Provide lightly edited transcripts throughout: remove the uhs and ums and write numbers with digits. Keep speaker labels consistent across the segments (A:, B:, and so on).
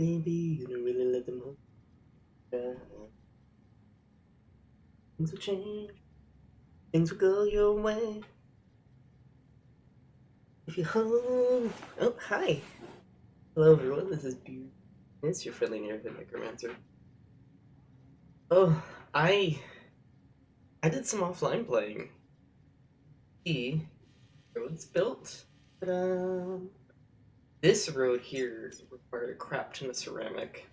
A: baby, you don't really let them hold you down. Things will change, things will go your way. If you hold... Oh, hi! Hello everyone, this is Beard. It's your friendly neighborhood necromancer. Oh, I did some offline playing. The road's built, but this road here required a crap ton of ceramic.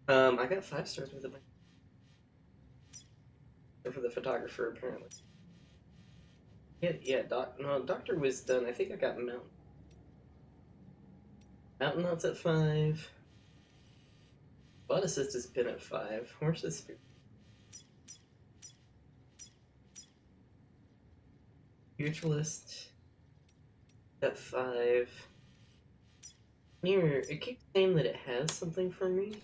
A: I got 5 stars with it. For the photographer, apparently. Yeah, Doctor was done. I think I got Mountain. Mountain Notes at 5. Bot Assist has been at 5. Horse is Spiritualist at 5. Here, it keeps saying that it has something for me.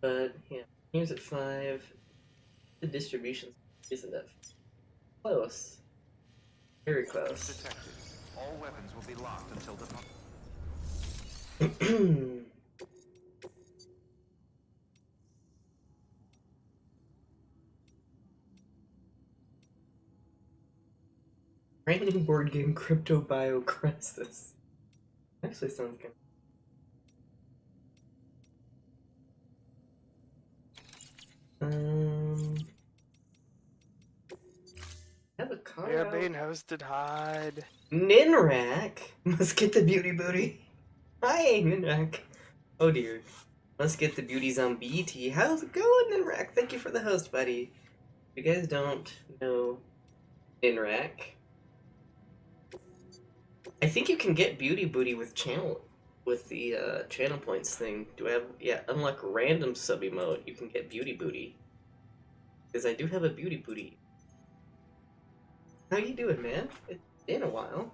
A: But, yeah, here's at 5. The distribution isn't that close. Very close.
B: Detected. All weapons will be locked until the...
A: Brand new board game, Crypto Bio Crisis. Actually sounds good. Have a car.
C: We are being hosted hide.
A: Ninrak must get the beauty booty. Hi, Ninrak. Oh dear. Must get the beauties on BT. How's it going, Ninrak? Thank you for the host, buddy. If you guys don't know Ninrak, I think you can get beauty booty with the channel points thing. Do I have... Yeah, unlock random sub mode. You can get beauty booty. Because I do have a beauty booty. How you doing, man? It's been a while.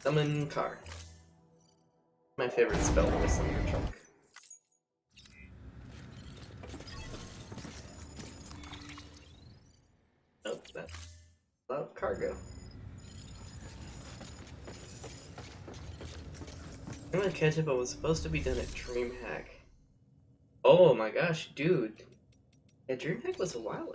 A: Summon car. My favorite spell for a summon truck. Oh, that's loud cargo. I'm gonna catch up. I was supposed to be done at DreamHack. Oh my gosh, dude. Yeah, DreamHack was a while ago.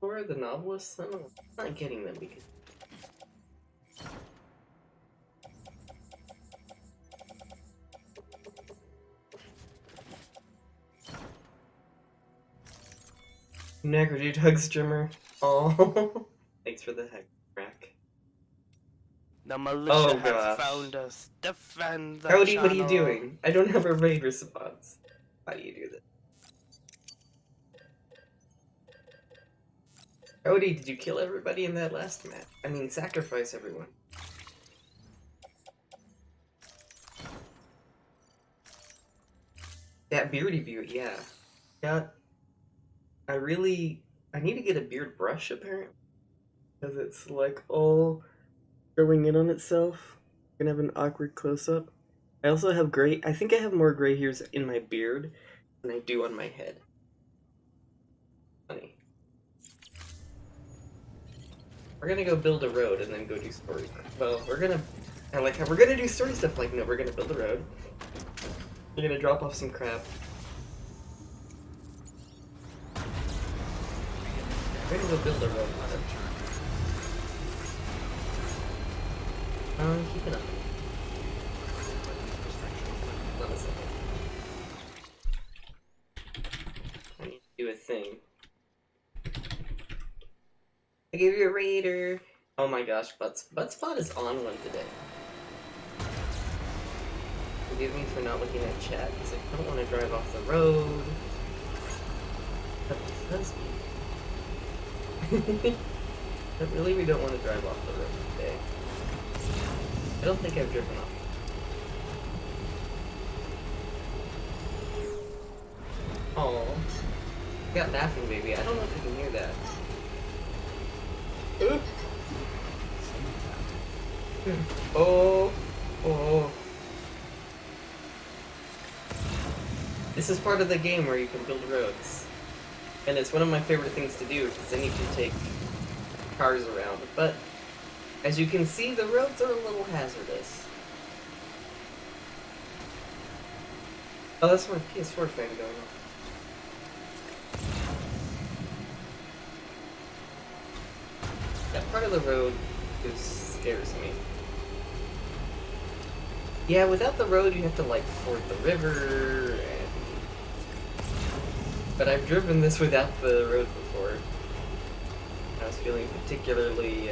A: Or the novelists? I don't know. I'm not getting them because... Necro dude, hug streamer. Oh, thanks for the heck crack.
C: The militia have
A: gosh.
C: found us. Defend the
A: Howdy,
C: channel.
A: what are you doing? I don't have a raid response. How do you do this? Howdy, did you kill everybody in that last match? I mean, sacrifice everyone. That beardy beauty, yeah. Yeah. I need to get a beard brush, apparently. Because it's, like, all growing in on itself. I'm gonna have an awkward close-up. I also have gray... I think I have more gray hairs in my beard than I do on my head. Funny. We're gonna go build a road and then go do story. Well, we're gonna... I like how we're gonna do story stuff. Like, no, we're gonna build a road. We're gonna drop off some crap. We're gonna go build a road. Keep it up. Not a second. I need to do a thing. I gave you a raider. Oh my gosh, Buttspot is on one today. Forgive me for not looking at chat because I don't want to drive off the road. But but really, we don't want to drive off the road today. I don't think I've driven off. Oh, got laughing baby. I don't know if you can hear that. Oh, oh. This is part of the game where you can build roads. And it's one of my favorite things to do, because then you can take cars around. But, as you can see, the roads are a little hazardous. Oh, that's my PS4 fan going on. That part of the road scares me. Yeah, without the road, you have to, like, ford the river, and... But I've driven this without the road before. I was feeling particularly,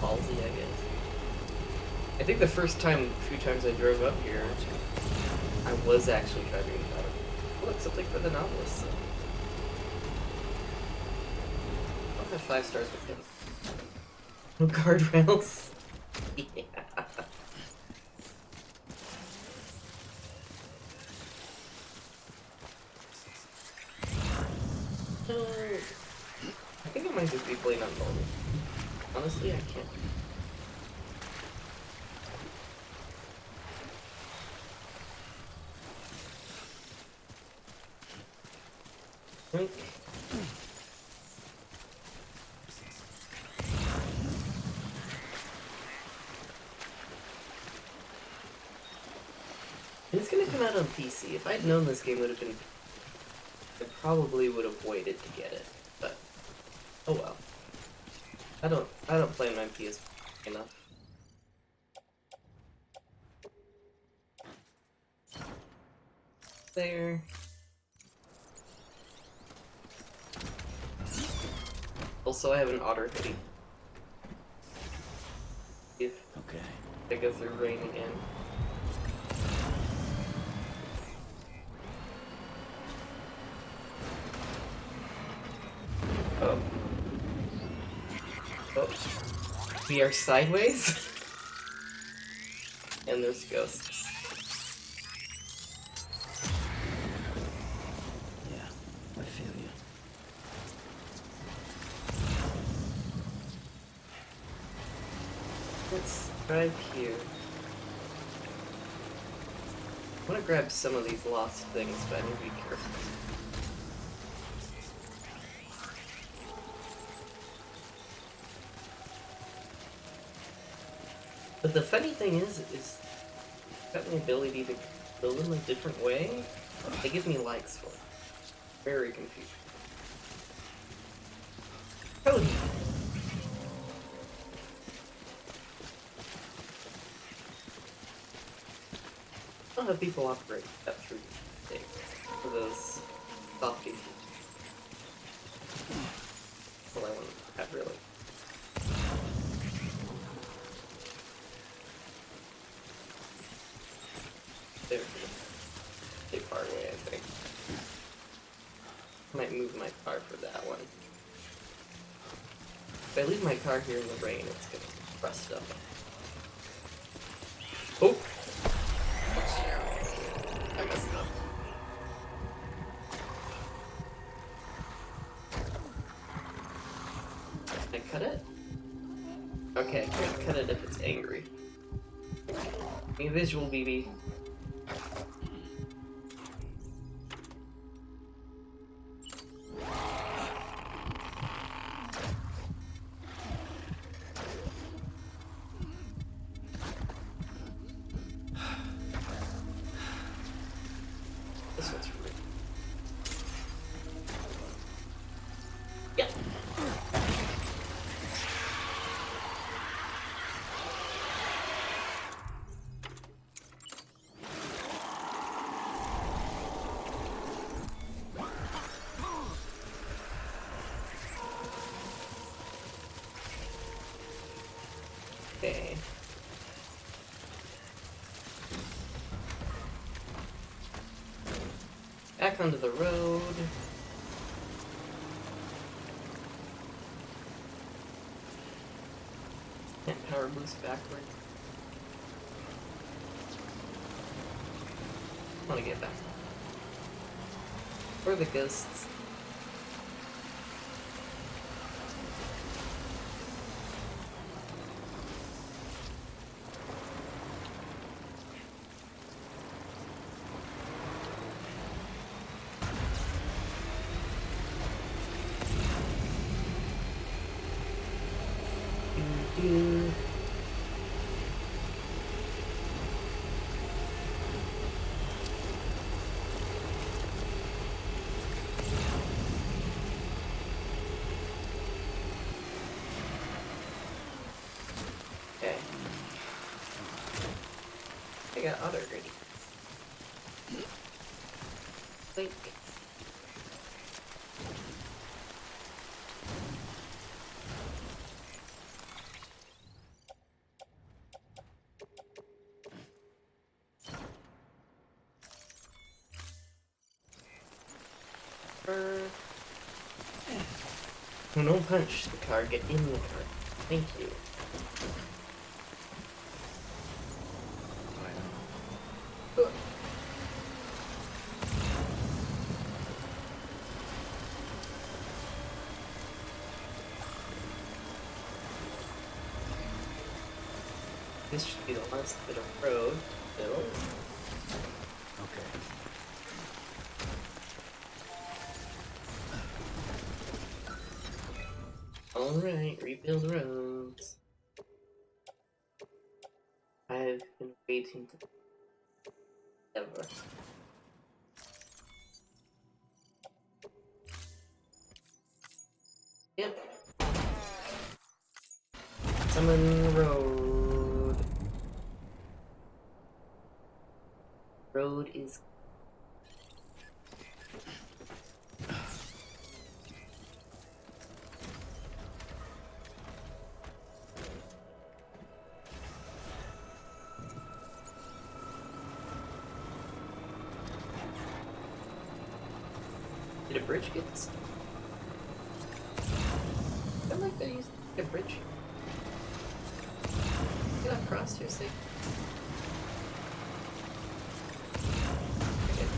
A: ballsy, I guess. I think the few times I drove up here, I was actually driving without it. Look, something for the novelist. I'll have 5 stars with him. No guardrails. Yeah. I think it might just be plain unnormal. Honestly, I can't. Think. It's gonna come out on PC. If I'd known this game would have been, I probably would have waited to get it. But oh well. I don't play on my PS enough. There. Also, I have an otter hoodie. If I go through rain again. Oh. Oh. We are sideways? And there's ghosts.
D: Yeah, I feel you.
A: Let's drive here. I want to grab some of these lost things, but I need to be careful. But the funny thing is it's got the ability to build them a different way. They give me likes for it. Very confusing. Cody! I'll have people operate that through things for those softies. Well, I want to have really. They're too far away, I think. Might move my car for that one. If I leave my car here in the rain, it's gonna rust up. Oh! I messed up. Can I cut it? Okay, I can't cut it if it's angry. A visual BB. This one's for me. Yeah. Okay. Back onto the road. Can't power boost backward. I want to get back. Where are the ghosts? do. Okay. I got auto ready. Think. No punch the car, get in the car. Thank you. This should be the last bit of road to build. Alright, rebuild roads. I've been waiting to ever. Yep. Summon road. Road is. Did a bridge get this? I like that I used a bridge. Get across here, see? Okay.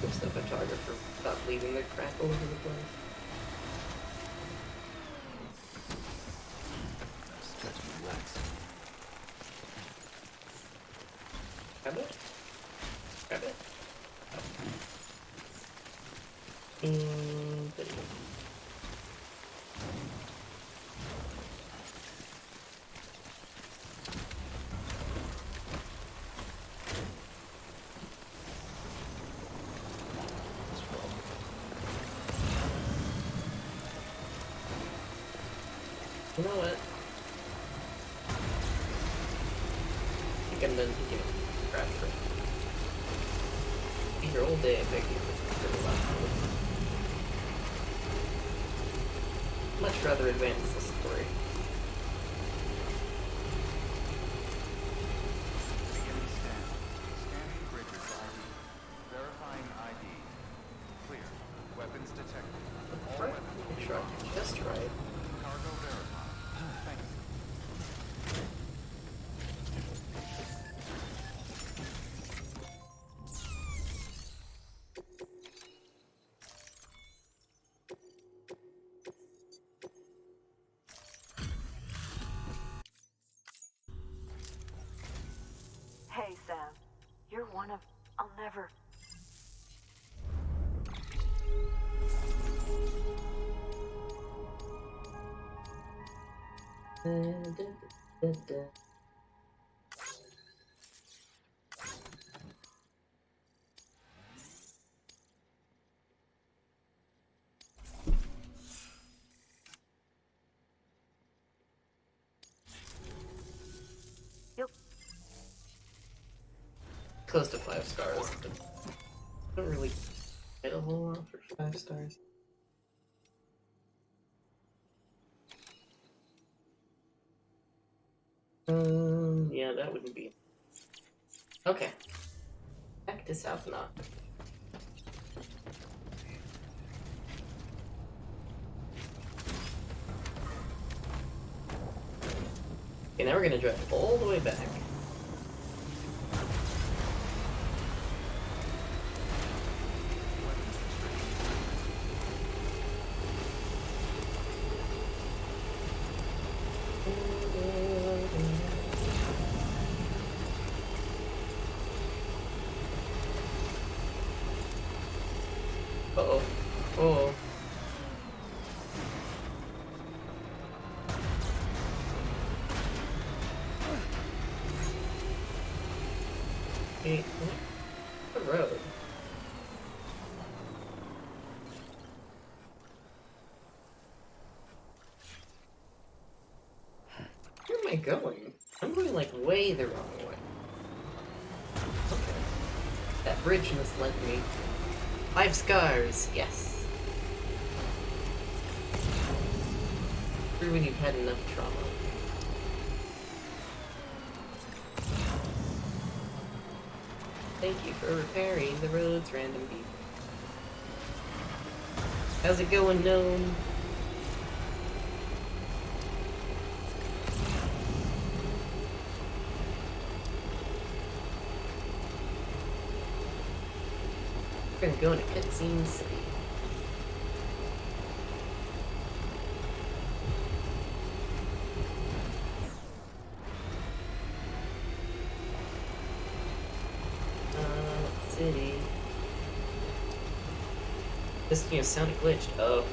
A: Wish the photographer stopped leaving the crap all over the place. Grab it. Grab it. And then... You know what? I think I'm done thinking of crap for be here all day if I keep this for the last one. Much rather advance the story.
B: Beginning scan. Scanning bridges ID. Verifying ID. Clear. Weapons detected. All
A: Right.
B: weapons will
A: Make
B: be
A: sure I
B: locked.
A: can just right.
B: Cargo verified. Thank you.
E: Hey, Sam. You're one of... I'll never... You'll...
A: Close to 5 stars. But I don't really get a whole lot for 5 stars. Yeah, that wouldn't be. Okay. Back to South Knot. Okay, now we're gonna drive all the way back. Hey, the road. Where am I going? I'm going like way the wrong way. Okay. That bridge misled me. 5 scars, yes. True when you've had enough trauma. Thank you for repairing the roads, random people. How's it going, gnome? We're gonna go into Cutscene City. City. This, sounded glitched. Oh.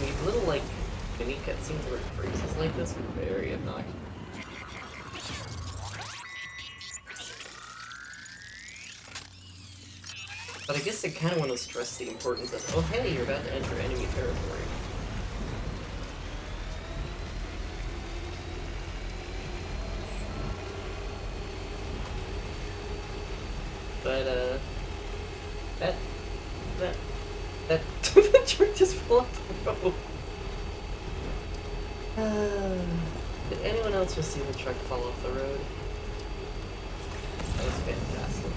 A: These little, like, mini cutscenes where it freezes like this are very obnoxious. But I guess I kind of want to stress the importance of, oh hey, you're about to enter enemy territory. But, that truck just fell off the road. Did anyone else just see the truck fall off the road? That was fantastic.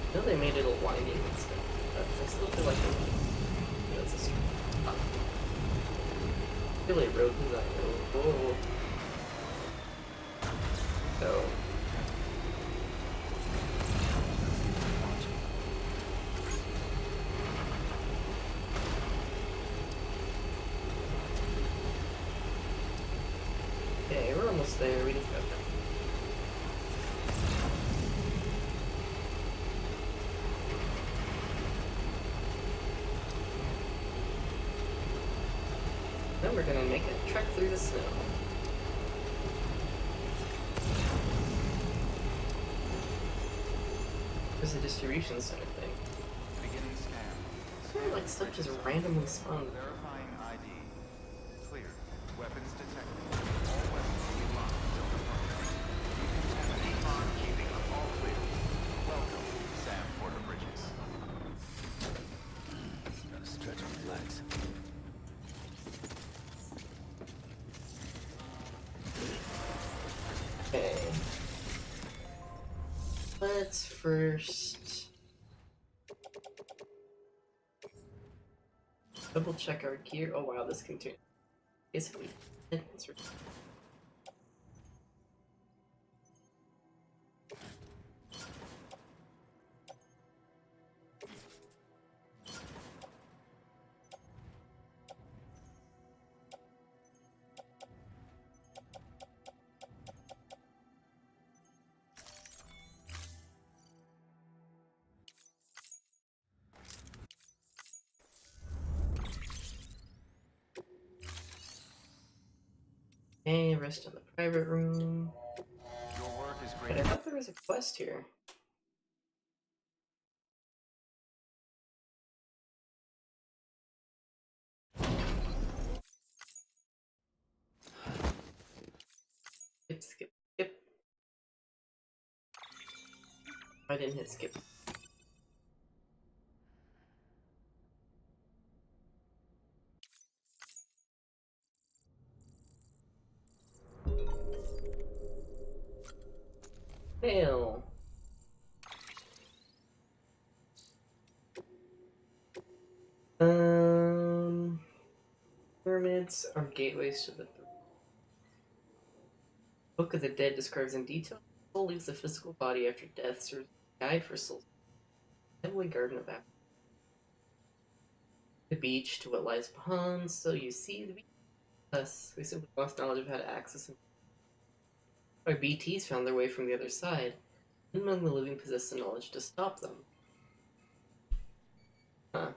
A: I know they made it a winding and stuff, but I still feel like it's a straight up. Really road design. Whoa. So. Okay, we're almost there. We just got that. Then we're gonna make a trek through the snow. There's a distribution center thing.
B: Beginning scan.
A: It's like stuff just randomly spawned.
B: Verifying ID. Clear. Weapons detected. All weapons will be locked until confirmed. Decontamination. Keeping up all clear. Welcome, Sam Porter Bridges.
D: Gotta stretch my legs.
A: Okay. Let's first double check our gear. Oh wow, this contains basically. Okay, rest in the private room.
B: Your work is
A: But I
B: great.
A: thought there was a quest here. Skip, skip, skip. I didn't hit skip. Fail. Pyramids are gateways to the Book of the Dead describes in detail how soul leaves the physical body after death, serves as a guide for souls. Heavenly Garden of Africa. The beach to what lies beyond, so you see the beach. Thus, we simply lost knowledge of how to access them. Our BTs found their way from the other side, and among the living possess the knowledge to stop them. Huh.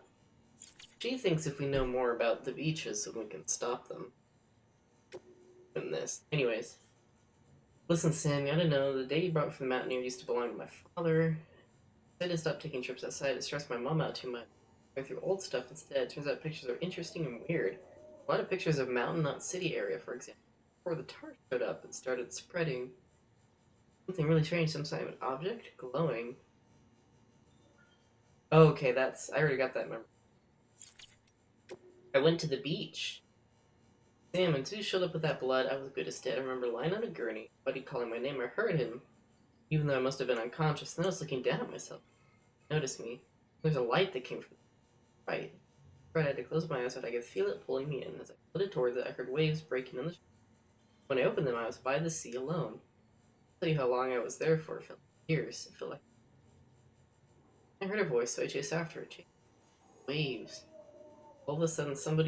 A: She thinks if we know more about the beaches, then we can stop them. Than this. Anyways. Listen, Sam, you gotta know, the day you brought me from the mountaineer used to belong to my father. I decided to stop taking trips outside. It stressed my mom out too much. I went through old stuff instead. Turns out pictures are interesting and weird. A lot of pictures of mountain, not city area, for example. Before the tar showed up and started spreading. Something really strange, some kind of an object glowing. Oh, okay, I already got that memory. I went to the beach. Sam, until you showed up with that blood, I was good as dead. I remember lying on a gurney, buddy calling my name. I heard him, even though I must have been unconscious. Then I was looking down at myself. He noticed me. There's a light that came from the right. I had to close my eyes so I could feel it pulling me in. As I floated towards it, I heard waves breaking on the shore. When I opened them, I was by the sea alone. I'll tell you how long I was there for. It felt like years. It felt like I heard a voice, so I chased after it. Waves. All of a sudden, something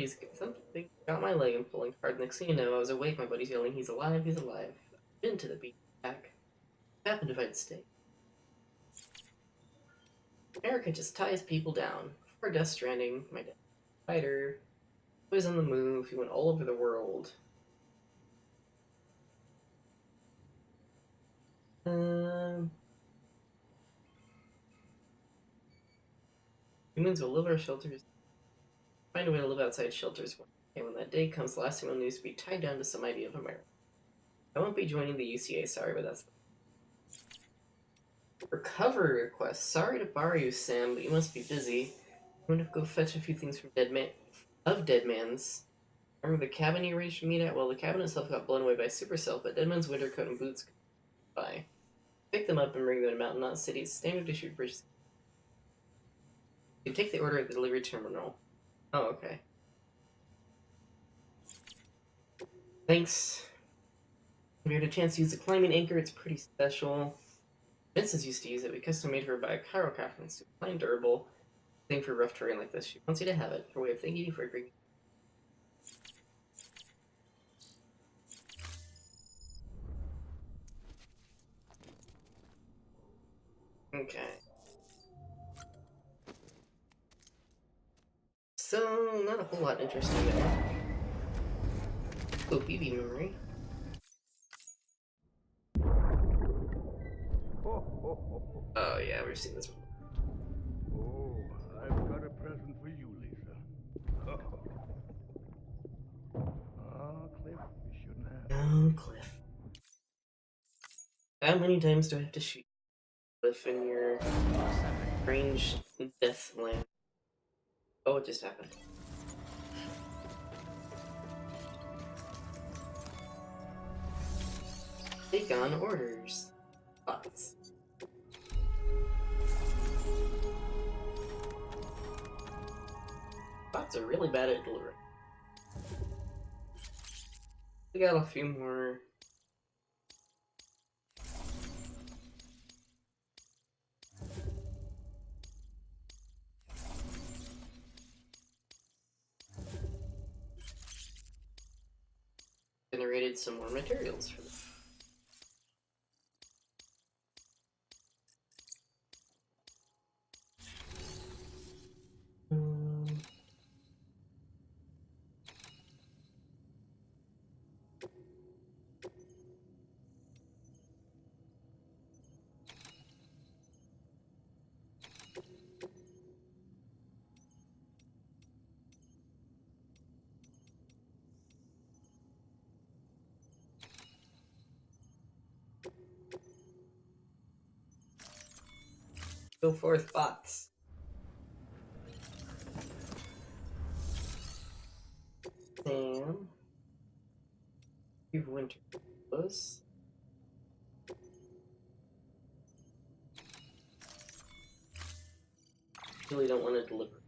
A: got my leg and pulling hard. Next thing you know, I was awake. My buddy's yelling, "He's alive! He's alive!" I've been to the beach, back. What happened if I'd stayed? America just ties people down. Before Death Stranding, my dad was a fighter. He was on the move. He went all over the world. Humans will live our shelters. Find a way to live outside shelters one day. When that day comes, the last thing we'll need is to be tied down to some idea of America. I won't be joining the UCA, sorry, but that's... Recovery request. Sorry to bother you, Sam, but you must be busy. I'm going to go fetch a few things from Deadman's. Remember the cabin you arranged to meet at? Well, the cabin itself got blown away by Supercell, but Deadman's winter coat and boots could by. Pick them up and bring them to Mountain Knot City's standard issue bridge. You can take the order at the delivery terminal. Oh, okay. Thanks. If you had a chance to use the climbing anchor, it's pretty special. Princess used to use it. We custom made her by a chiropractor. It's fine, durable. Thing for rough terrain like this. She wants you to have it. Her way of thanking you for agreeing. Okay. So, not a whole lot interesting there. Oh, BB memory. Oh yeah, we've seen this before.
D: Oh, I've got a present for you, Lisa. Cliff, you shouldn't have.
A: No, Cliff. How many times do I have to shoot Cliff in your strange death land? Oh, it just happened. Take on orders. Thoughts. Bots are really bad at delivering. We got a few more. Generated some more materials for them. Go forth, bots. Sam. You've winter close. Really don't want to deliver.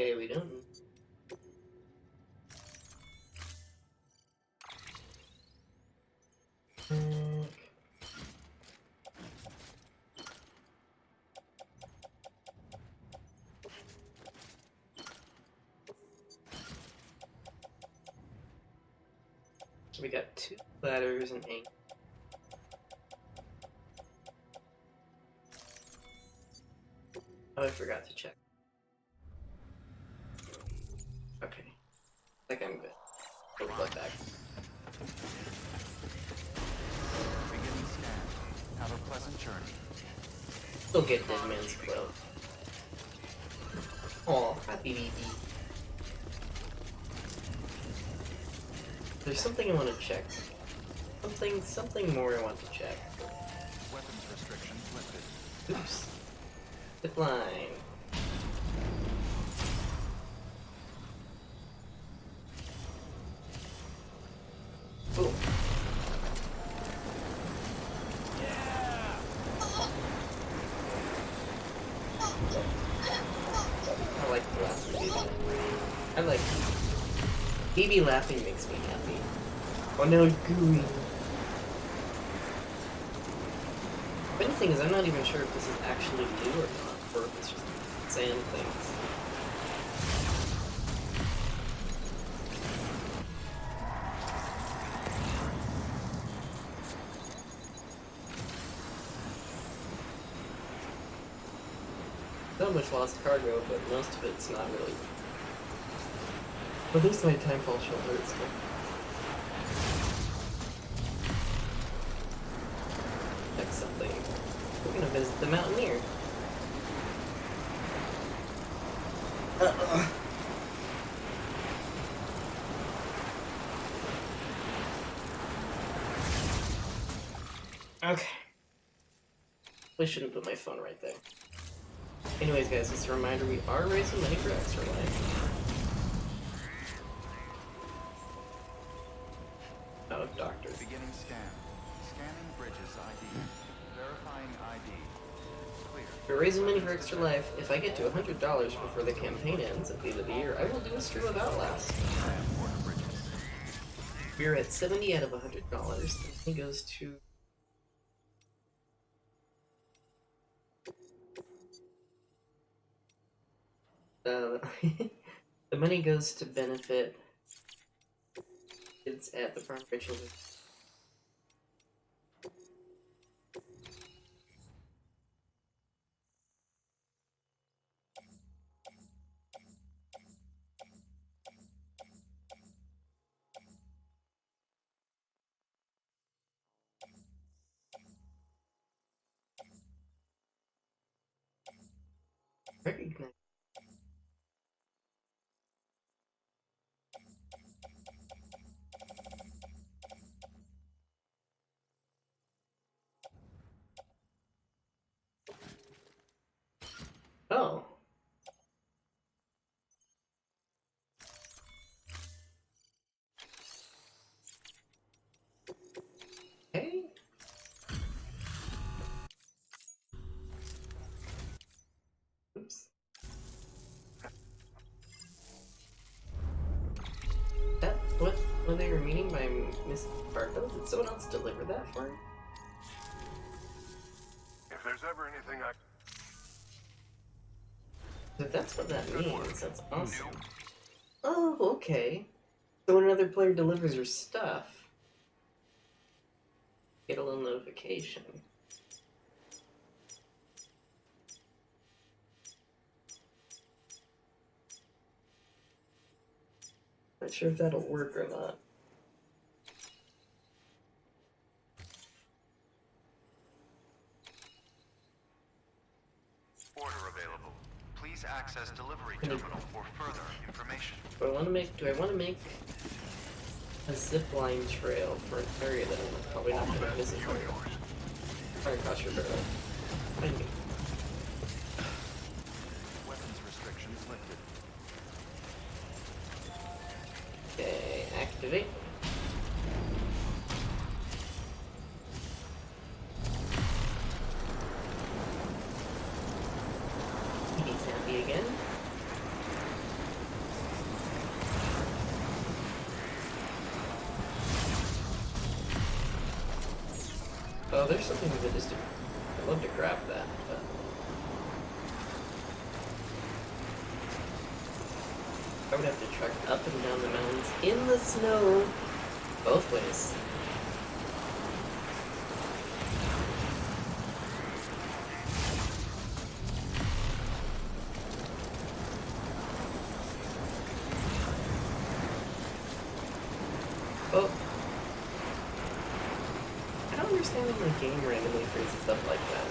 A: Okay, we don't. So we got 2 ladders and 8. Oh, I forgot to check. Okay. I think I'm good. We'll plug back.
B: Beginning scan. Have a pleasant journey.
A: Still get Dead Man's Club. Aw, happy BB. There's something I want to check. Something more I want to check.
B: Weapons restrictions lifted.
A: Oops. Zip line. Boom. I like laughing baby. I like baby laughing makes me happy. Oh no, gooey. Funny thing is, I'm not even sure if this is actually new or not, or if it's just saying things. So much lost cargo, but most of it's not really. At least my timefall shoulder is still. Check something. We're gonna visit the Mountaineer. Okay. I shouldn't put my phone right there. Anyways, guys, just a reminder, we are raising money for Extra Life. Oh, doctor.
B: Beginning scan. Scanning bridges ID. Verifying ID. Clear.
A: We're raising money for Extra Life. If I get to $100 before the campaign ends at the end of the year, I will do a stream of Outlast.
B: Sam Porter Bridges.
A: We're at 70 out of $100. It goes to... the money goes to benefit kids at the farm for children. Recognize. Oh. Hey. Oops. That what they were meaning by Miss Barco? Did someone else deliver that for her?
D: If there's ever anything I...
A: If that's what that means, that's awesome. Oh, okay. So when another player delivers your stuff, get a little notification. Not sure if that'll work or not.
B: Order available. Please access delivery terminal for further information.
A: Do I want to make a zipline trail for an area that I'm probably not going to visit? Sorry, cost your barrel. Thank you.
B: Weapons restrictions lifted.
A: Okay, activate. He's happy again. Oh, there's something that just. I'd love to grab that, but. I would have to trek up and down the mountains in the snow, both ways. Oh. I don't understand when the game randomly freezes up like that.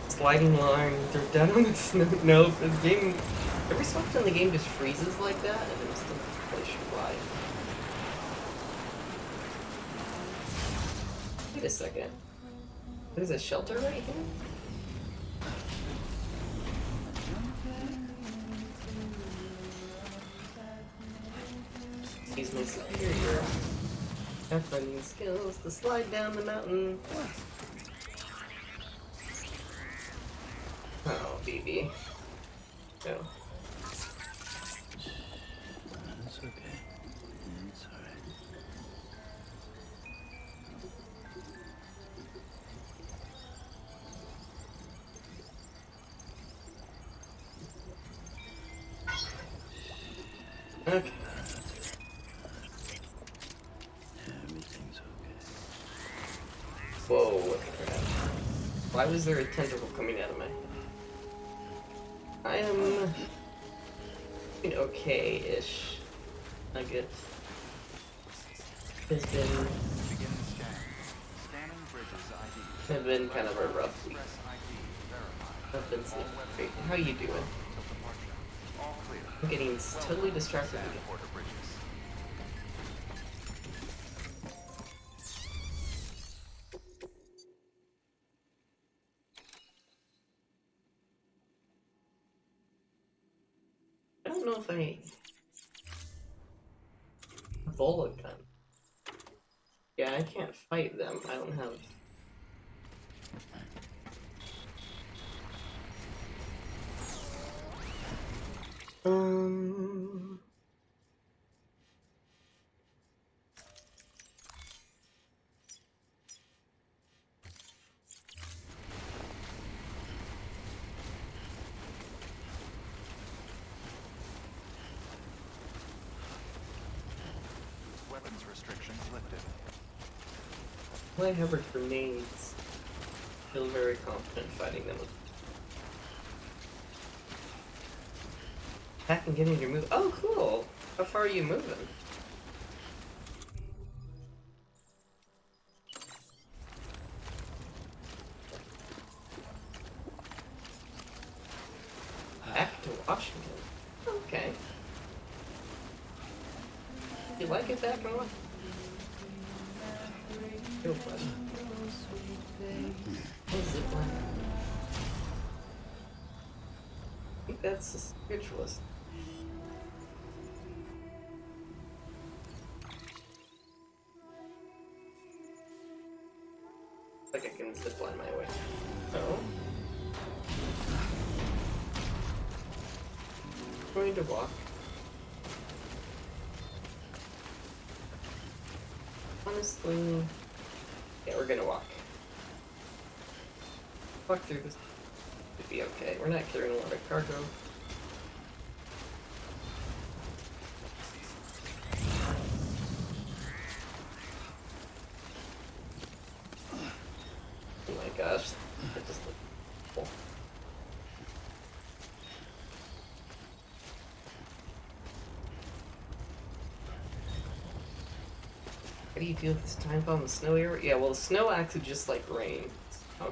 A: Sliding line, they're down on the snow. No, the game. Every so often the game just freezes like that, and then still really should fly. Wait a second. There's a shelter right here? He's my superior. Have finding skills to slide down the mountain. Oh, BB. No.
F: It's okay. It's alright.
A: Okay.
F: Everything's okay.
A: Whoa, what the crap? Why was there a tentacle coming out of my head? I am doing okay-ish, I guess. It's been
B: Begin scan. Scanning bridges ID.
A: It's been kind of a rough week.
B: Press ID. Verified.
A: I've been sleeping great. How you doing?
B: Till departure. All clear.
A: I'm getting totally distracted
B: Sam
A: again.
B: Porter Bridges.
A: I don't know if I bowl a gun. Yeah, I can't fight them. I don't have.
B: Weapons restrictions lifted.
A: I have her grenades. Feel very confident fighting them. Attack and getting your move. Oh, cool! How far are you moving? Back to Washington. Okay. You like it back north? Real question. What is it like? I think that's a spiritualist. Like I can zipline my way. So. I'm going to walk. Honestly, yeah, we're gonna walk. Walk through this. It'd be okay. We're not carrying a lot of cargo. Oh my gosh, that just looked cool. How do you deal with this time bomb, the snow area? Yeah, well, the snow acts just like rain. So.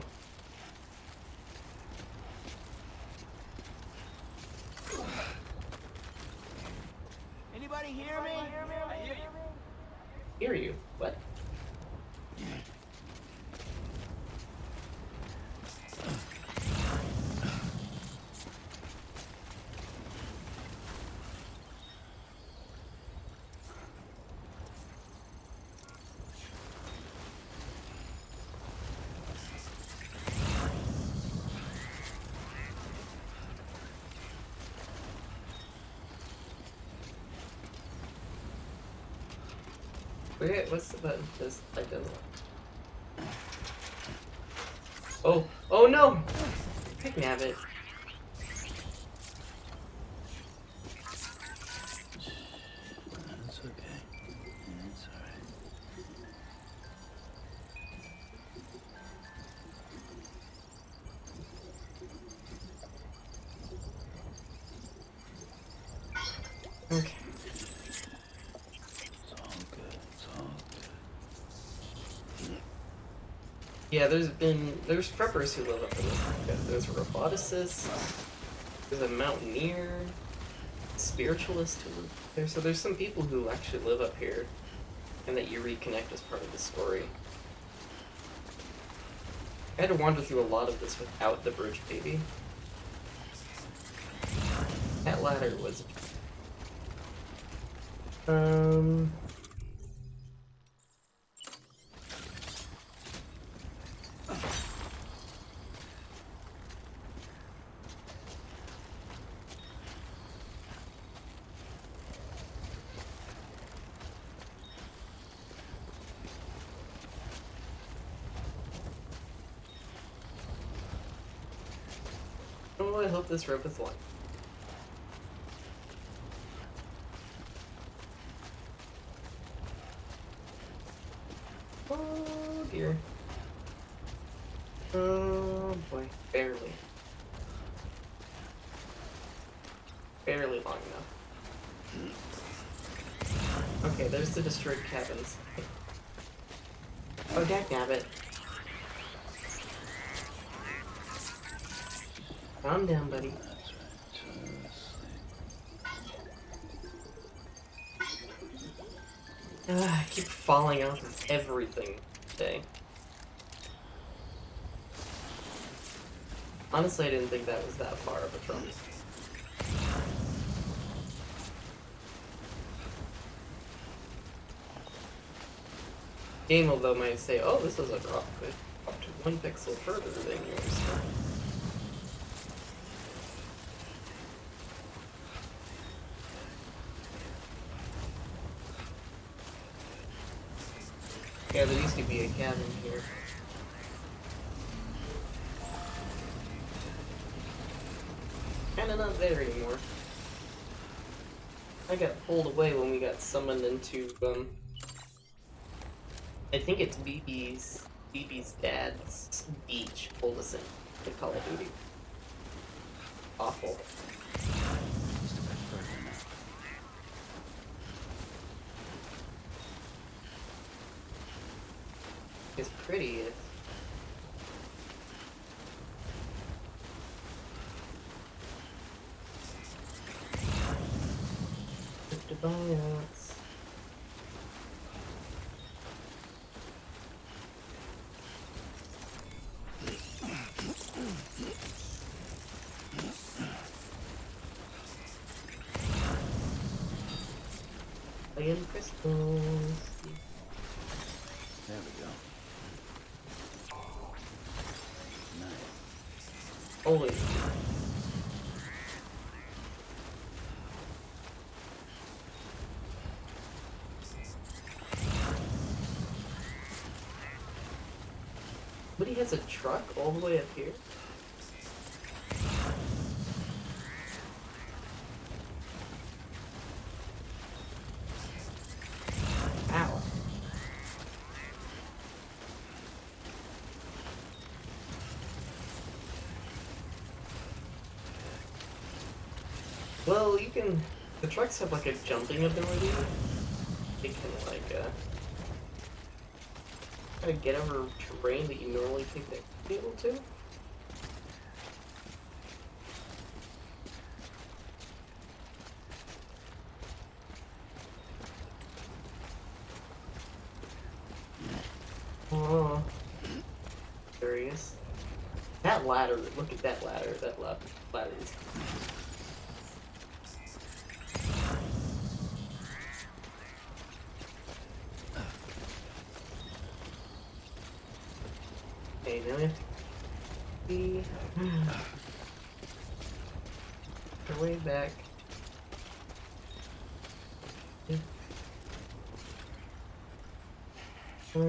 G: Anybody hear me? I hear you.
A: Hear you? What? Wait, what's the button? Just like this. Oh, oh no! Heck nabbit.
F: It's okay. It's alright.
A: Okay.
F: It's all good. It's all good.
A: Yeah, there's preppers who live up in this area. There's a roboticists, there's a mountaineer, spiritualist who live there. So there's some people who actually live up here, and that you reconnect as part of the story. I had to wander through a lot of this without the bridge baby. That ladder was... Oh, I hope this rope is long. Oh dear. Oh boy, barely. Barely long enough. Okay, there's the destroyed cabins. Oh, dagnabbit. Calm down, buddy.
F: That's right. Just sleep.
A: I keep falling off of everything today. Honestly, I didn't think that was that far of a drop. Game, although, might say, oh, this is a drop, but up to 1 pixel further than yours. Yeah, there used to be a cabin here. Kinda not there anymore. I got pulled away when we got summoned into, I think it's BB's dad's beach pulled us in to Call of Duty. Awful.
F: Just a bit further now.
A: It's pretty. It's... Defiance. Playing crystals.
F: There we go. Nice.
A: Holy. Somebody has a truck all the way up here? Ow. Well, you can... The trucks have like a jumping ability. They can like, kind of get over terrain that you normally think they'd be able to. Oh, curious. That ladder, look at that ladder. That ladder is... Okay, now we have to see our way back. Yeah,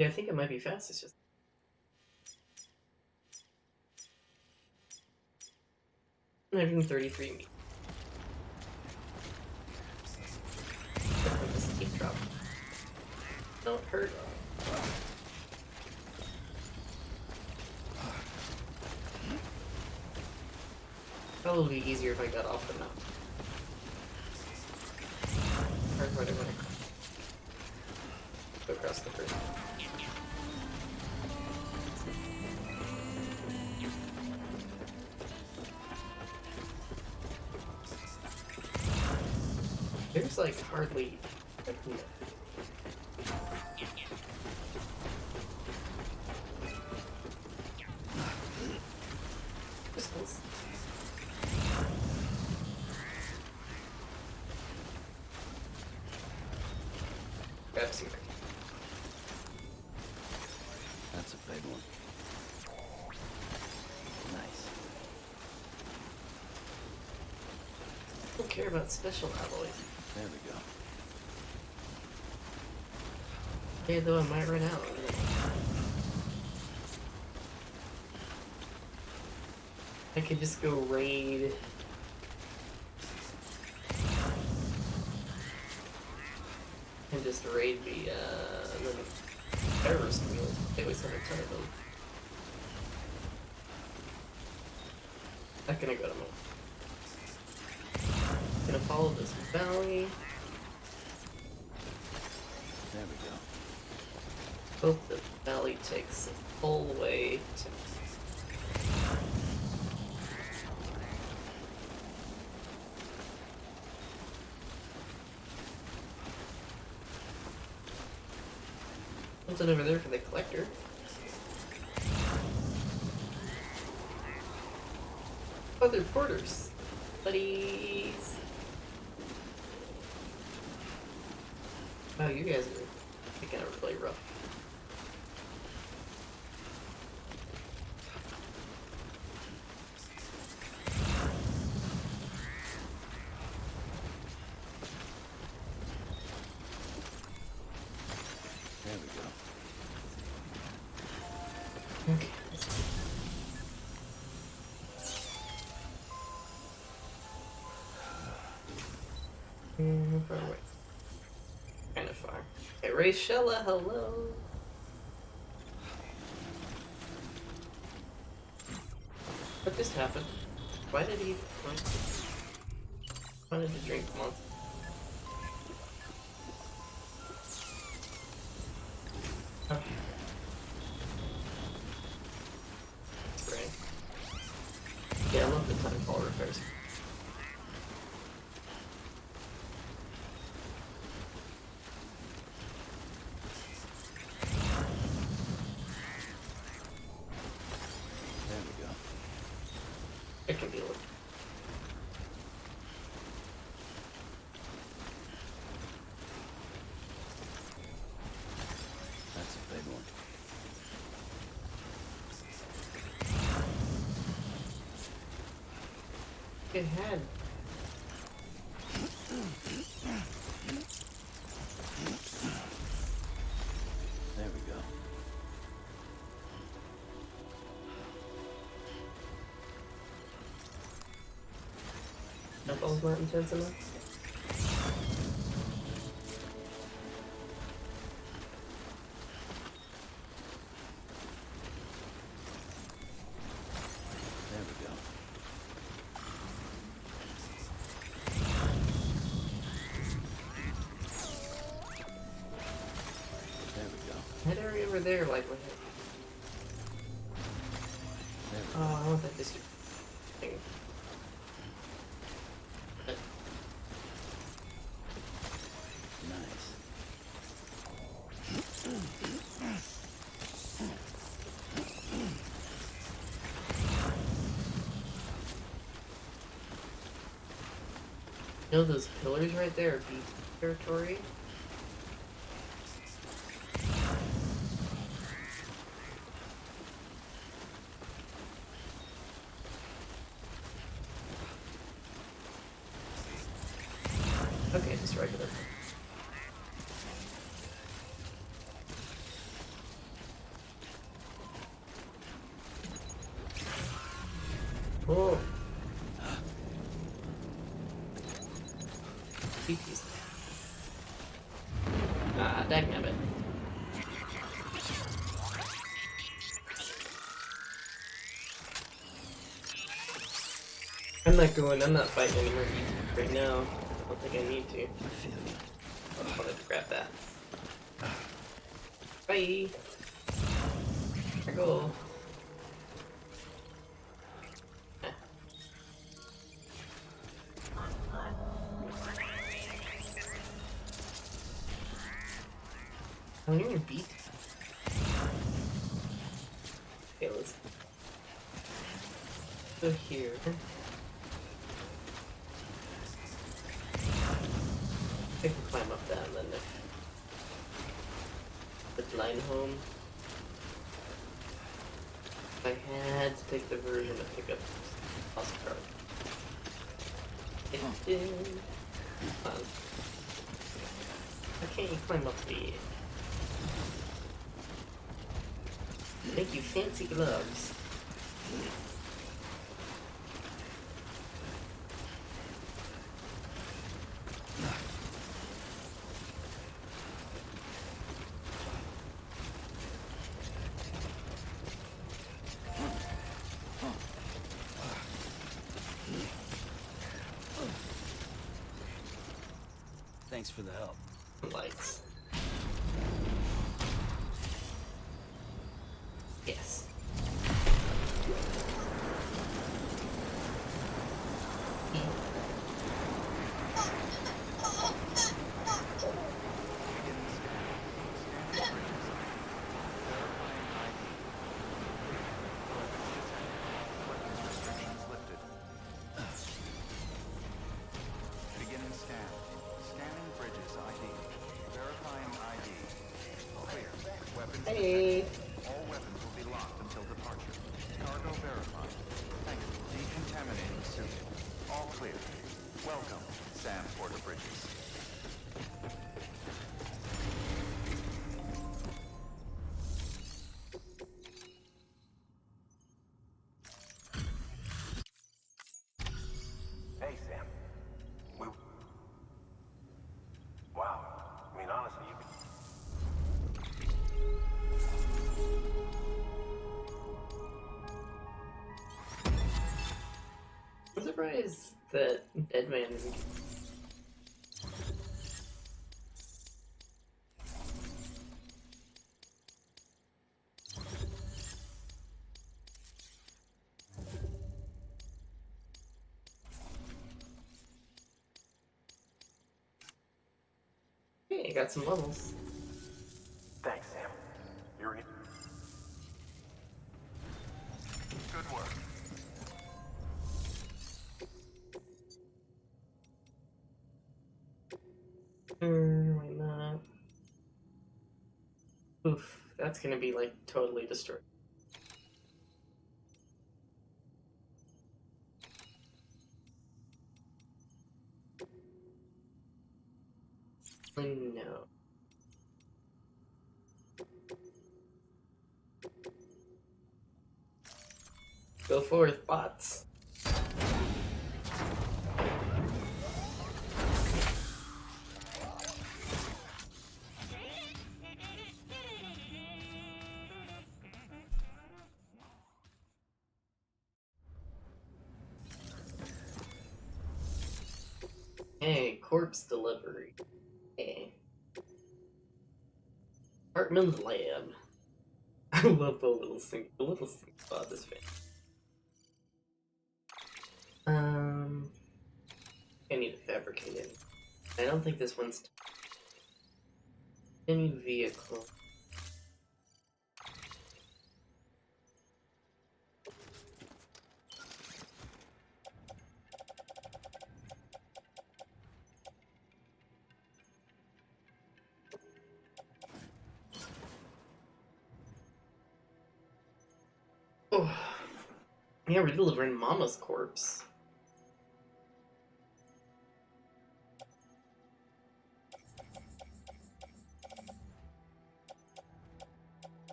A: I think it might be fast. It's just 133 meters. This steep drop. Don't hurt. Probably easier if I got off the mountain. Or whatever. Go across the bridge. There's like hardly. Crystals. Grab some.
F: That's a big one. Nice.
A: I don't care about special alloys.
F: There we go.
A: Okay, though I might run out. I could just go raid. And just raid the terrorist wheels. They always have a ton of them. Not gonna go to them. Gonna follow this valley.
F: There we go.
A: Hope the valley takes the full way to. Something over there for the collector. Other porters. Buddies. Wow, you guys are picking up really rough.
F: There we go.
A: Okay. How far away? Kind of far. Hey, Rayshella, hello. What just happened? Why did he wanted to drink monster? Okay. Spray. Yeah, I love the time fall repairs.
F: There we go.
A: I can deal with it.
F: That's a big one.
A: It had.
F: There we go.
A: That ball's not intense enough.
F: There we go. There we go.
A: That area over there, like, with it.
F: There we go.
A: Oh, I want that district thing.
F: Nice.
A: You know those pillars right there are beach territory? Okay, Oh. Peepees. Ah, dagnabbit. I'm not fighting anymore right now. I don't think I need to. I wanted to grab that. Bye! There I go. Eh. I don't even beat. Okay, let's go here. I can climb up that and then the line home. If I had to take the version to pick up lost card. It did. Come on. Why can't you climb up the... Make you fancy gloves.
F: Thanks for the help.
A: Lights. Yes.
B: Beginning scan. Scanning bridges ID. Verifying ID. Clear. Weapons
A: Hey.
B: detected. All weapons will be locked until departure. Cargo verified. Thank you. Decontaminating suit. All clear. Welcome, Sam Porter Bridges.
H: Hey, Sam. Wow. I mean, honestly,
A: I'm surprised that Deadman. Hey, I got some levels.
H: Thanks, Sam. You're in.
B: Good work.
A: Why not? Oof, that's gonna be like totally destroyed. No. Go forth, bots. Hey, corpse delivery. Hey. Heartman's lab. I love the little thing about this thing. I need to fabricate it. I don't think this one's any vehicle. Oh, yeah, we're delivering Mama's corpse.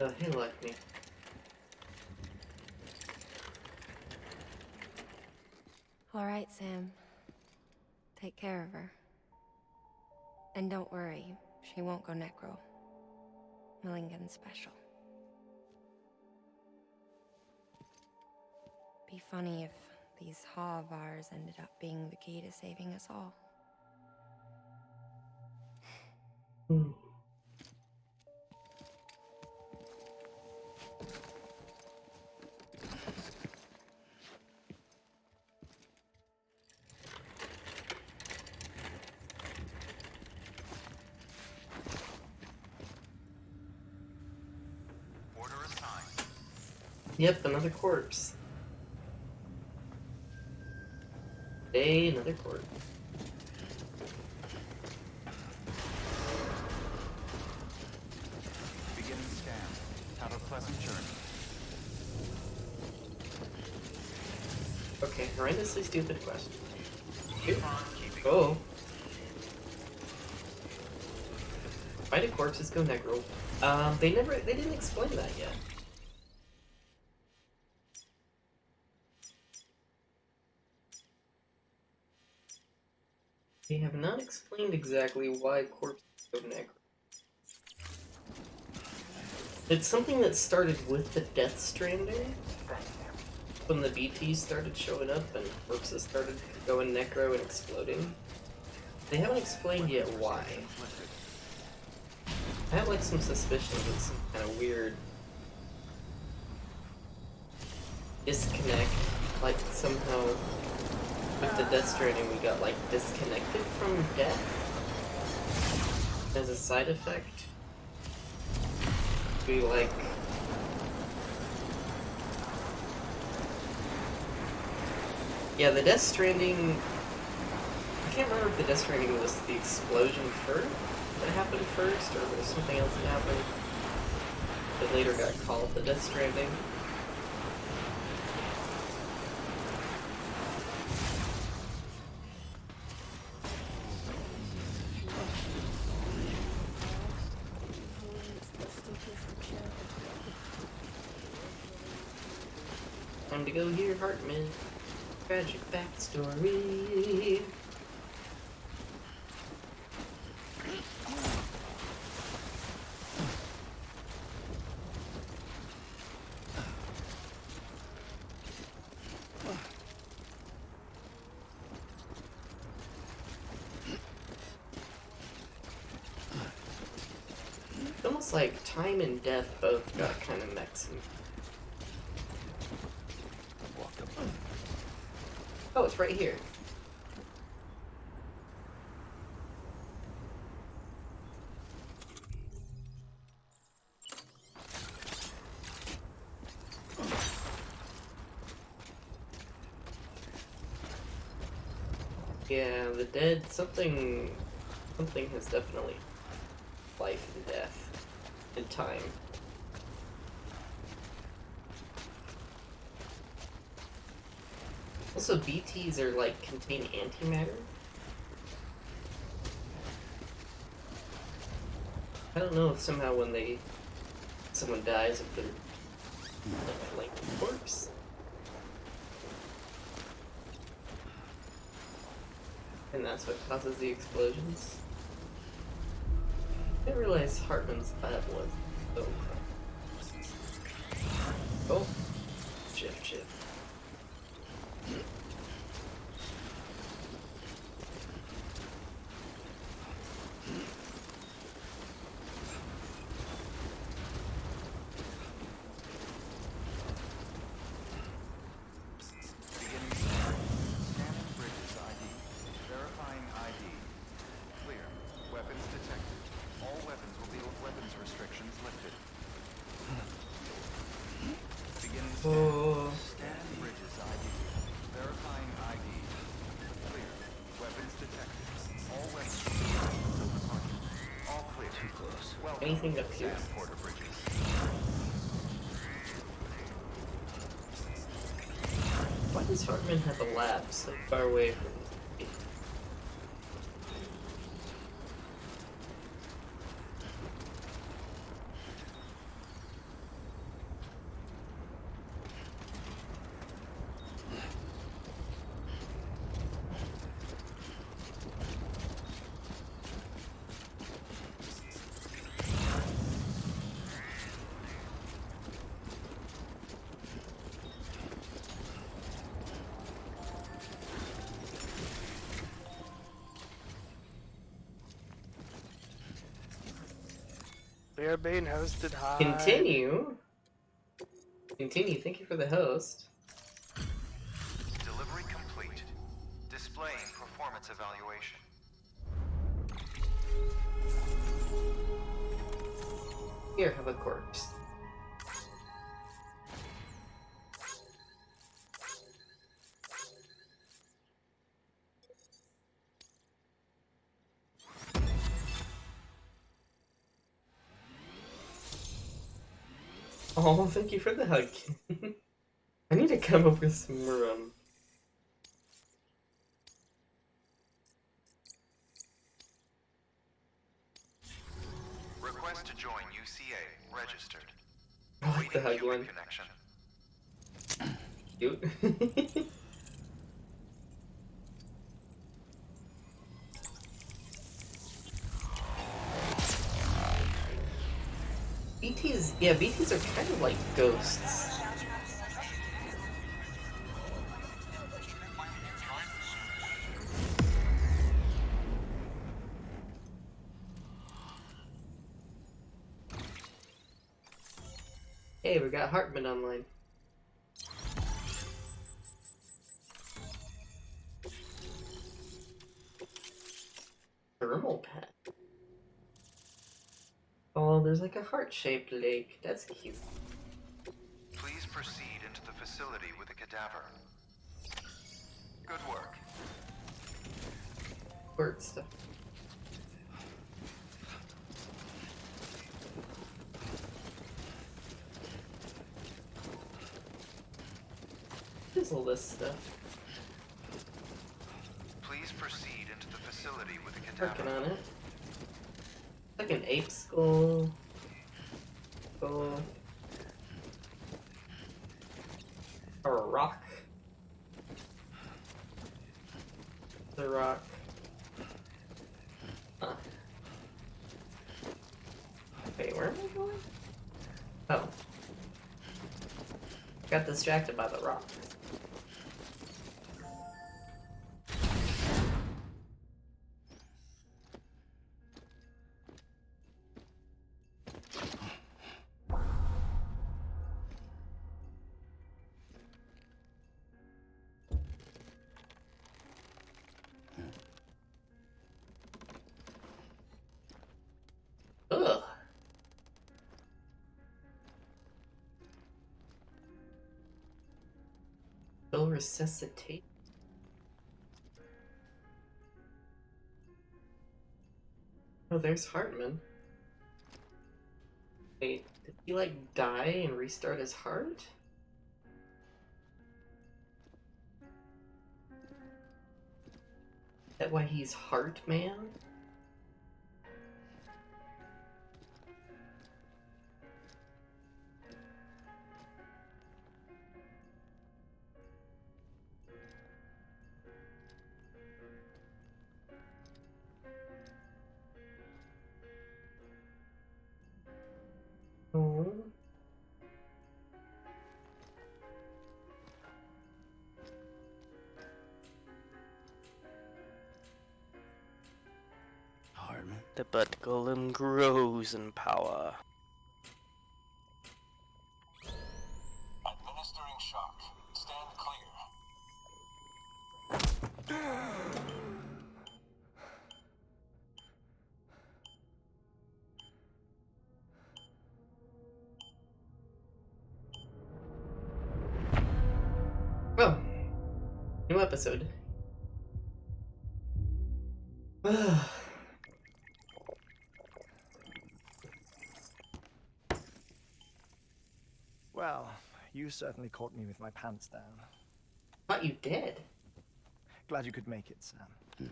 A: Hey, like me.
I: All right, Sam. Take care of her. And don't worry, she won't go necro. Millingen's special. Be funny if these Ha of ours ended up being the key to saving us all.
A: Hmm.
B: Order assigned.
A: Yep, another corpse. Hey, another corpse.
B: Beginning scan. Have a pleasant journey.
A: Okay, horrendously stupid question.
B: Keep on keeping.
A: Oh. Why do corpses go necro? They didn't explain that yet. They have not explained exactly why corpses go necro. It's something that started with the Death Stranding, when the BTs started showing up and corpses started going necro and exploding. They haven't explained yet why. I have like some suspicions of some kind of weird disconnect, like somehow with the Death Stranding we got like disconnected from death as a side effect. We like yeah, the Death Stranding, I can't remember if the Death Stranding was the explosion first that happened first, or was something else that happened that later got called the Death Stranding. Time to go hear Heartman. Tragic backstory. It's almost like time and death both got kind of mixed. Oh, it's right here. Yeah, the dead, something has definitely life and death and time. Also, BTs are like contain antimatter. I don't know if somehow when someone dies if they're like a corpse. And that's what causes the explosions. I didn't realize Heartman's lab was so oh. Shift.
B: Beginning scan. Scanning bridges ID. Verifying ID. Clear. Weapons detected. All weapons will be weapons restrictions lifted. Beginning scan.
A: Oh.
B: Scanning bridges ID. Verifying ID. Clear. Weapons detected. All weapons restrictions. All clear.
F: Too close.
B: Welcome.
A: Anything up here?
B: Sam Porter Bridges.
A: Why does Heartman have a lab so far away from me?
C: We are being hosted high.
A: Continue. Continue. Thank you for the host.
B: Delivery complete. Displaying performance evaluation.
A: Here, have a corpse. Oh, thank you for the hug. I need to come up with some more,
B: Request to join UCA. Registered.
A: I like the hug
B: Human
A: one.
B: connection.
A: Cute. BTs, yeah, BTs are kind of like ghosts. Hey, we got Heartman online. Thermal pet. Oh, there's like a heart-shaped lake. That's cute.
B: Please proceed into the facility with the cadaver. Good work.
A: Bird stuff. What is all this stuff?
B: Please proceed into the facility with the
A: Working
B: cadaver.
A: on it. Like an ape skull. Skull. Or a rock. The rock. Huh. Wait, where am I going? Oh. Got distracted by the rock. Ugh. Still resuscitate. Oh, there's Heartman. Wait, did he like die and restart his heart? Is that why he's Heartman? Oh.
F: Heartman.
C: The butt golem grows in power.
H: Administering shock. Stand clear.
A: Oh. New episode.
J: Well, you certainly caught me with my pants down.
A: Thought you did.
J: Glad you could make it, Sam.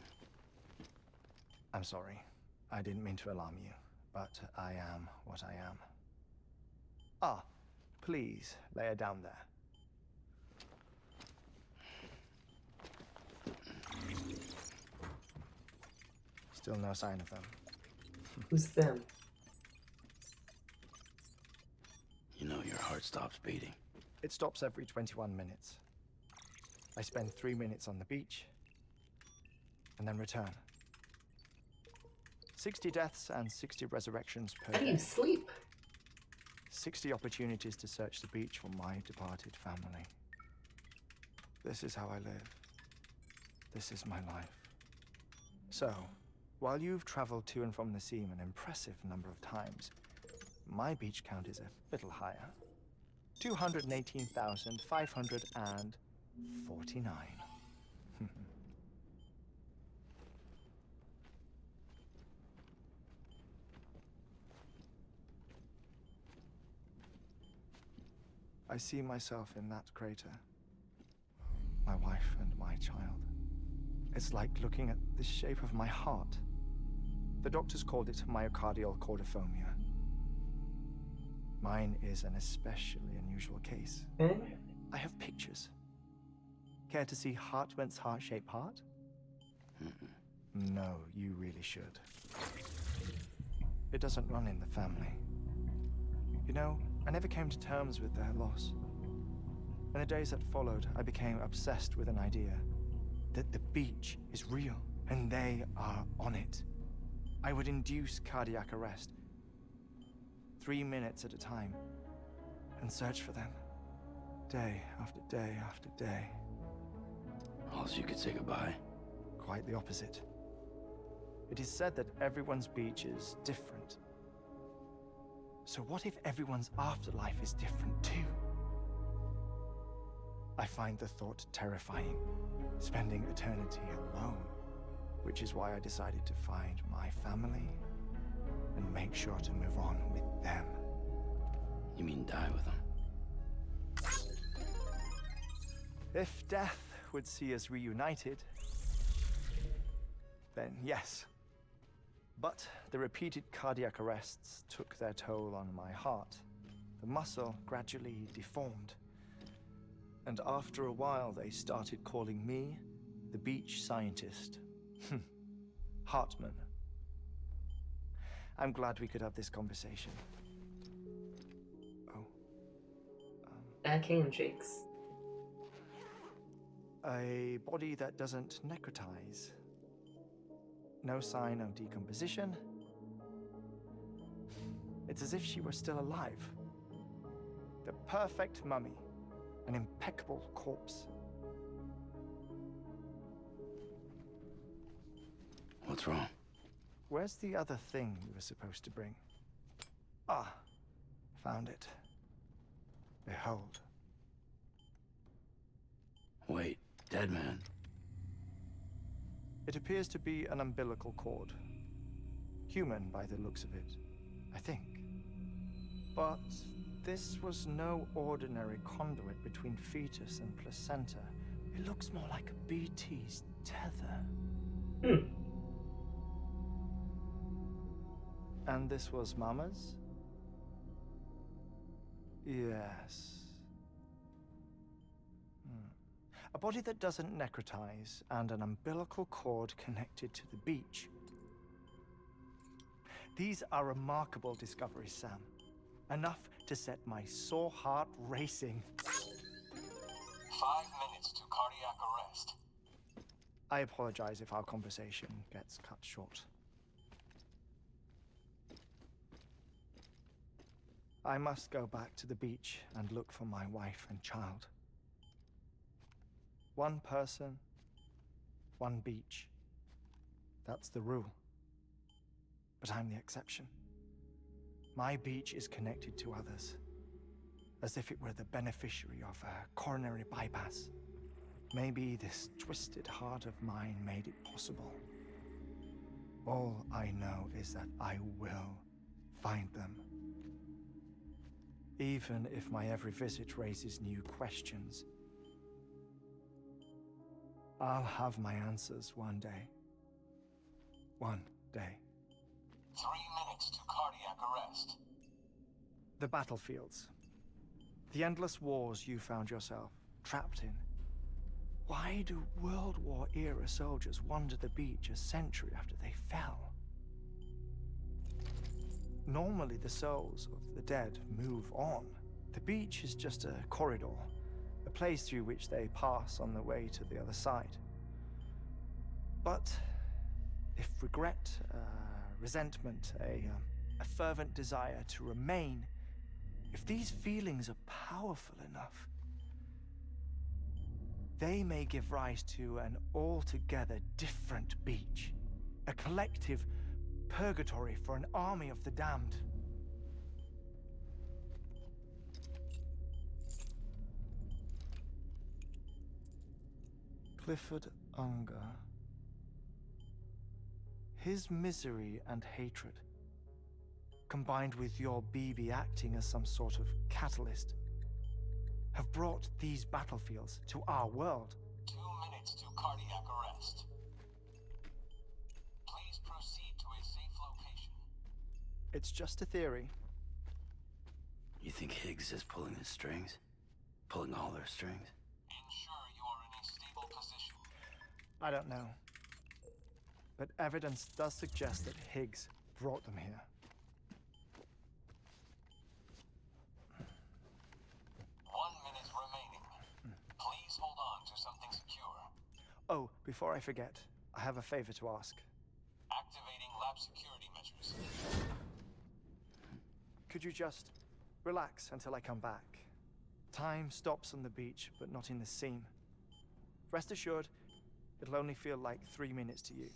J: I'm sorry. I didn't mean to alarm you, but I am what I am. Ah, please, lay her down there. Still no sign of them.
A: Who's them?
F: You know your heart stops beating.
J: It stops every 21 minutes. I spend 3 minutes on the beach, and then return. 60 deaths and 60 resurrections per
A: How do you
J: day.
A: sleep?
J: 60 opportunities to search the beach for my departed family. This is how I live. This is my life. So, while you've traveled to and from the sea an impressive number of times, my beach count is a little higher. 218,549. I see myself in that crater. My wife and my child. It's like looking at the shape of my heart. The doctors called it myocardial cordophobia. Mine is an especially unusual case. I have pictures. Care to see Heartman's heart-shaped heart? No, you really should. It doesn't run in the family. You know, I never came to terms with their loss. In the days that followed, I became obsessed with an idea that the beach is real and they are on it. I would induce cardiac arrest, 3 minutes at a time, and search for them, day after day after day.
F: Also, you could say goodbye.
J: Quite the opposite. It is said that everyone's beach is different. So what if everyone's afterlife is different too? I find the thought terrifying, spending eternity alone, which is why I decided to find my family and make sure to move on with them.
F: You mean die with them?
J: If death would see us reunited, then yes. But the repeated cardiac arrests took their toll on my heart. The muscle gradually deformed. And after a while, they started calling me the beach scientist. Heartman. I'm glad we could have this conversation. Oh.
A: Backhand shakes.
J: A body that doesn't necrotize. No sign of decomposition. It's as if she were still alive. The perfect mummy. An impeccable corpse.
F: What's wrong?
J: Where's the other thing you were supposed to bring? Ah, found it. Behold.
F: Wait, dead man.
J: It appears to be an umbilical cord. Human by the looks of it, I think. But this was no ordinary conduit between fetus and placenta. It looks more like a BT's tether. And this was Mama's? Yes. A body that doesn't necrotize and an umbilical cord connected to the beach. These are remarkable discoveries, Sam. Enough to set my sore heart racing.
H: 5 minutes to cardiac arrest.
J: I apologize if our conversation gets cut short. I must go back to the beach and look for my wife and child. One person, one beach. That's the rule. But I'm the exception. My beach is connected to others, as if it were the beneficiary of a coronary bypass. Maybe this twisted heart of mine made it possible. All I know is that I will find them. Even if my every visit raises new questions, I'll have my answers one day. One day.
H: 3 minutes to cardiac arrest.
J: The battlefields. The endless wars you found yourself trapped in. Why do World War-era soldiers wander the beach a century after they fell? Normally, the souls of the dead move on. The beach is just a corridor, a place through which they pass on the way to the other side. But if regret, resentment, a fervent desire to remain, if these feelings are powerful enough, they may give rise to an altogether different beach, a collective purgatory for an army of the damned. Clifford Unger. His misery and hatred, combined with your BB acting as some sort of catalyst, have brought these battlefields to our world.
H: 2 minutes to cardiac arrest. Please proceed to a safe location.
J: It's just a theory.
F: You think Higgs is pulling the strings? Pulling all their strings?
H: Ensure you are in a stable position.
J: I don't know. But evidence does suggest that Higgs brought them here.
H: 1 minute remaining. Please hold on to something secure.
J: Oh, before I forget, I have a favor to ask.
H: Activating lab security measures.
J: Could you just relax until I come back? Time stops on the beach, but not in the seam. Rest assured, it'll only feel like 3 minutes to you.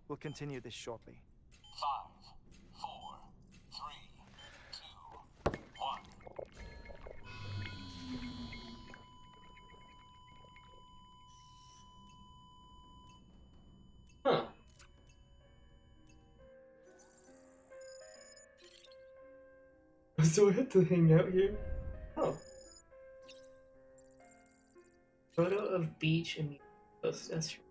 J: We'll continue this shortly.
H: 5, 4, 3, 2, 1.
A: Huh. So I have to hang out here? Oh. Photo of beach and post. That's true.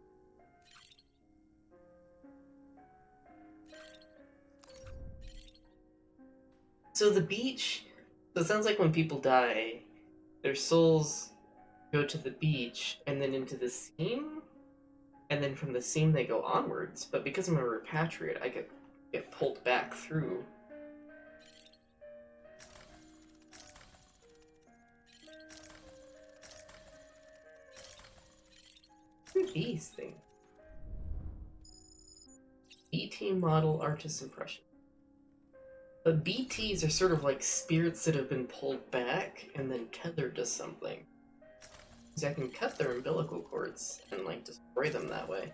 A: So the beach, so it sounds like when people die, their souls go to the beach and then into the seam, and then from the seam they go onwards. But because I'm a repatriate, I get pulled back through. What are these things? BT model artist impression. But BTs are sort of like spirits that have been pulled back and then tethered to something. So I can cut their umbilical cords and like destroy them that way.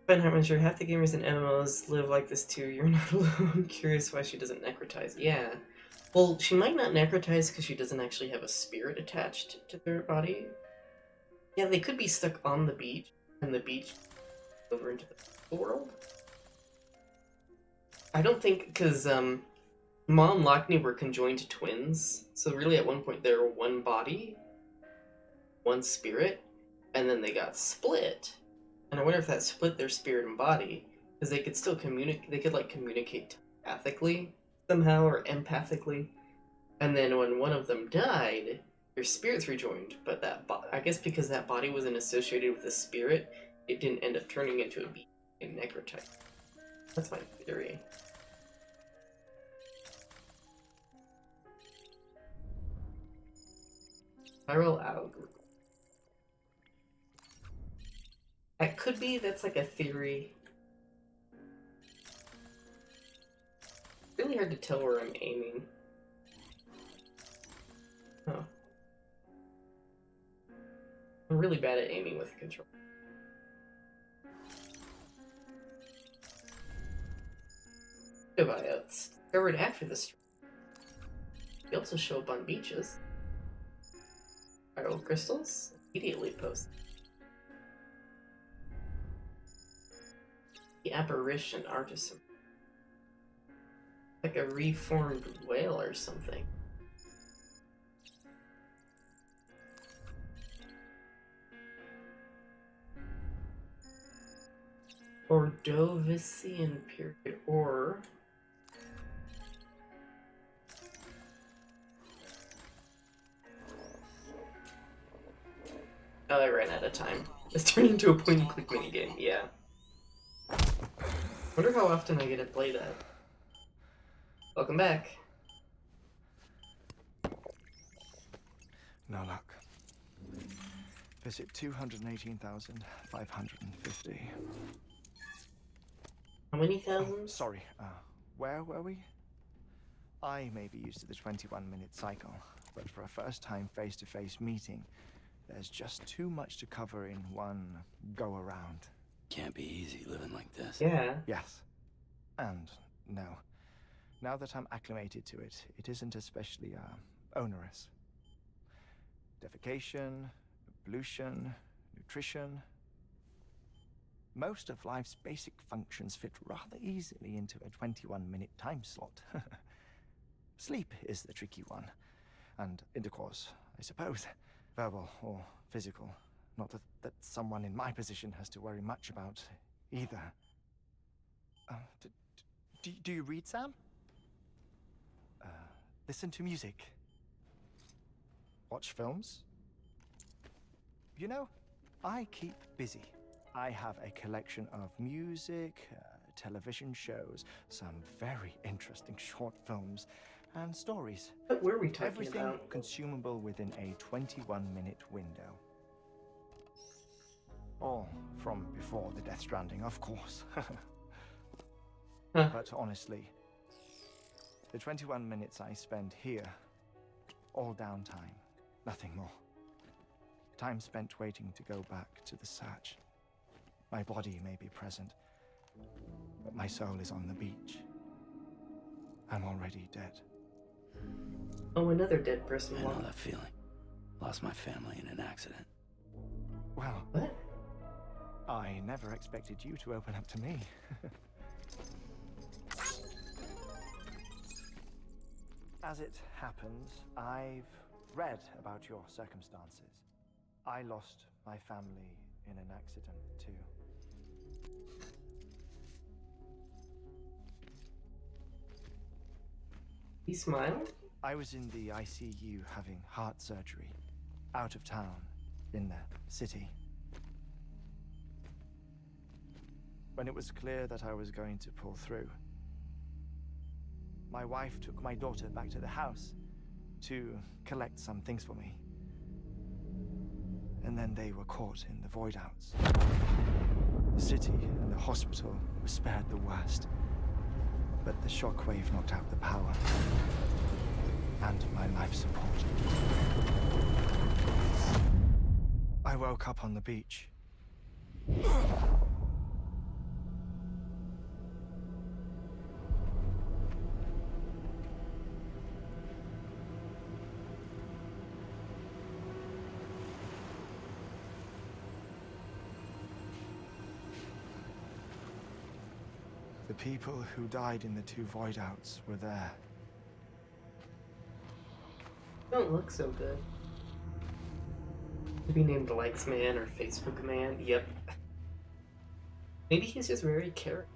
A: Ben Heartman, sure half the gamers in MMOs live like this too. You're not alone. Curious why she doesn't necrotize. Yeah. Well, she might not necrotize because she doesn't actually have a spirit attached to their body. Yeah, they could be stuck on the beach, and the beach over into the world. I don't think, because Mom and Lockney were conjoined twins, so really at one point they were one body, one spirit, and then they got split. And I wonder if that split their spirit and body, because they could still communicate. They could like communicate telepathically somehow or empathically. And then when one of them died, their spirits rejoined. But that I guess because that body wasn't associated with the spirit, it didn't end up turning into a being and necrotized. That's my theory. Spiral algorithm. That could be, that's like a theory. Really hard to tell where I'm aiming. Oh. I'm really bad at aiming with control. Biotes discovered after the stream. They also show up on beaches. Spiral crystals immediately posted. The apparition artisan. Like a reformed whale or something. Ordovician period, or oh, I ran out of time. It's turned into a point-and-click minigame, yeah. Wonder how often I get to play that. Welcome back.
J: No luck. Visit 218,550.
A: many thousands?
J: Sorry, where were we? I may be used to the 21-minute cycle, but for a first-time face-to-face meeting, there's just too much to cover in one go-around.
F: Can't be easy living like this.
A: Yeah.
J: Yes. And no. Now that I'm acclimated to it, it isn't especially, onerous. Defecation, pollution, nutrition. Most of life's basic functions fit rather easily into a 21-minute time slot. Sleep is the tricky one. And intercourse, I suppose. Verbal or physical. Not that someone in my position has to worry much about either. Do you read, Sam? Listen to music. Watch films? You know, I keep busy. I have a collection of music, television shows, some very interesting short films, and stories.
A: What were we talking
J: Everything
A: about?
J: consumable within a 21-minute window. All from before the Death Stranding, of course. But honestly, the 21 minutes I spend here, all downtime, nothing more. Time spent waiting to go back to the search. My body may be present, but my soul is on the beach. I'm already dead.
A: Oh, another dead person.
F: I know that feeling. Lost my family in an accident.
J: Well,
A: What?
J: I never expected you to open up to me. As it happens, I've read about your circumstances. I lost my family in an accident, too.
A: He smiled?
J: I was in the ICU having heart surgery, out of town, in the city. When it was clear that I was going to pull through, my wife took my daughter back to the house to collect some things for me. And then they were caught in the void outs. The city and the hospital were spared the worst, but the shockwave knocked out the power and my life support. I woke up on the beach. The people who died in the two void outs were there.
A: Don't look so good. Maybe named Likes Man or Facebook Man. Yep. Maybe he's just very caring.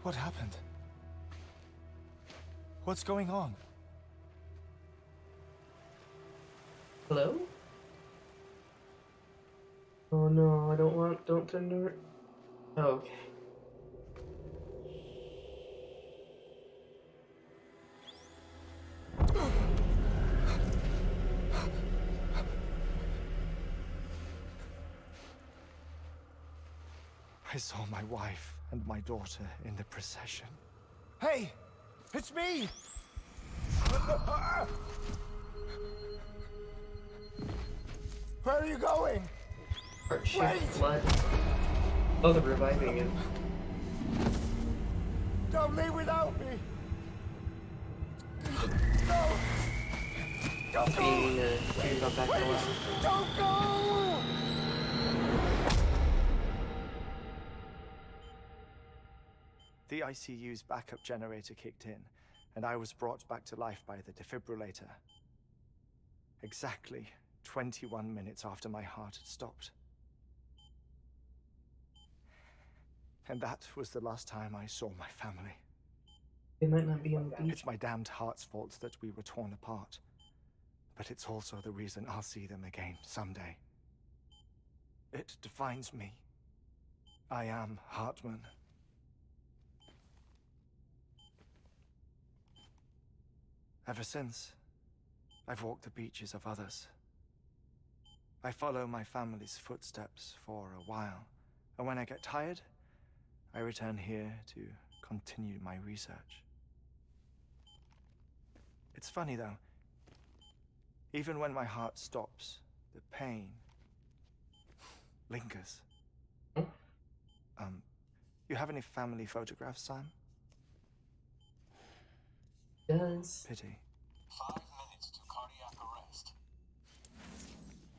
J: What happened? What's going on?
A: Hello? Oh no, I don't turn to her. Oh, okay.
J: I saw my wife and my daughter in the procession. Hey! It's me! Where are you going?
A: Heart-shaped blood. Oh, they're reviving him.
J: Don't leave without me! No! Don't
A: Being got back to life.
J: Don't go! The ICU's backup generator kicked in, and I was brought back to life by the defibrillator. Exactly 21 minutes after my heart had stopped. And that was the last time I saw my family.
A: They might not be on the beach.
J: It's my damned heart's fault that we were torn apart. But it's also the reason I'll see them again someday. It defines me. I am Heartman. Ever since, I've walked the beaches of others. I follow my family's footsteps for a while, and when I get tired, I return here to continue my research. It's funny though. Even when my heart stops, the pain lingers. You have any family photographs, Sam?
A: Yes.
J: Pity.
H: 5 minutes to cardiac arrest.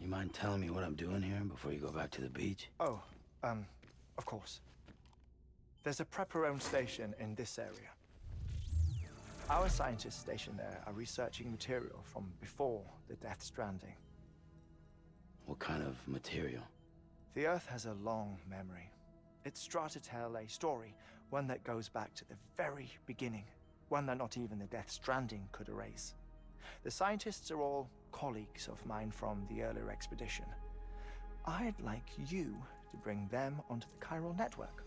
F: You mind telling me what I'm doing here before you go back to the beach?
J: Oh, of course. There's a prep-your-own station in this area. Our scientists stationed there are researching material from before the Death Stranding.
F: What kind of material?
J: The Earth has a long memory. It's trying to tell a story, one that goes back to the very beginning, one that not even the Death Stranding could erase. The scientists are all colleagues of mine from the earlier expedition. I'd like you to bring them onto the chiral network.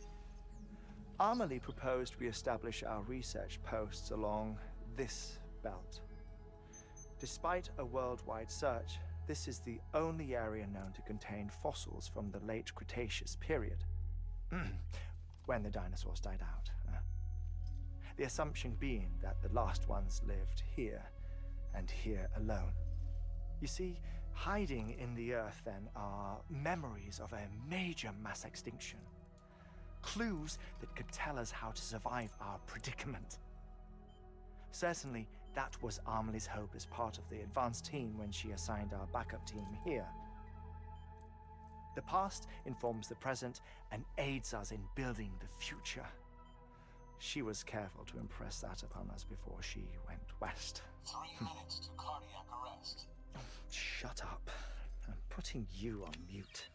J: Amelie proposed we establish our research posts along this belt. Despite a worldwide search, this is the only area known to contain fossils from the late Cretaceous period, when the dinosaurs died out. The assumption being that the last ones lived here, and here alone. You see, hiding in the Earth then are memories of a major mass extinction. Clues that could tell us how to survive our predicament. Certainly, that was Amelie's hope as part of the advanced team when she assigned our backup team here. The past informs the present and aids us in building the future. She was careful to impress that upon us before she went west.
H: 3 minutes to cardiac arrest.
J: Shut up. I'm putting you on mute.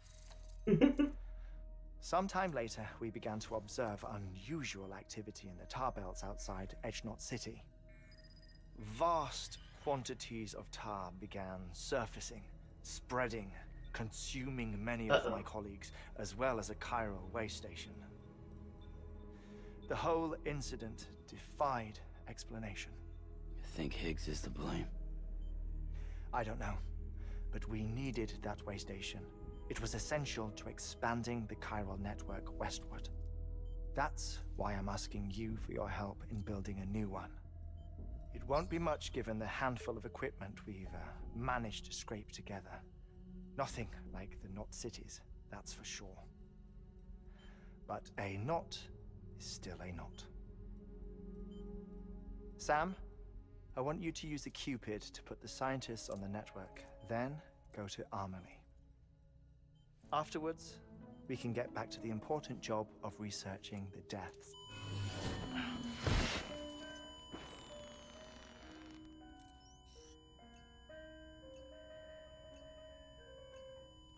J: Sometime later, we began to observe unusual activity in the tar belts outside Edgenot City. Vast quantities of tar began surfacing, spreading, consuming many of my colleagues, as well as a chiral way station. The whole incident defied explanation.
F: You think Higgs is to blame?
J: I don't know, but we needed that way station. It was essential to expanding the chiral network westward. That's why I'm asking you for your help in building a new one. It won't be much given the handful of equipment we've managed to scrape together. Nothing like the knot cities, that's for sure. But a knot is still a knot. Sam, I want you to use the Cupid to put the scientists on the network, then go to Amelie. Afterwards, we can get back to the important job of researching the deaths.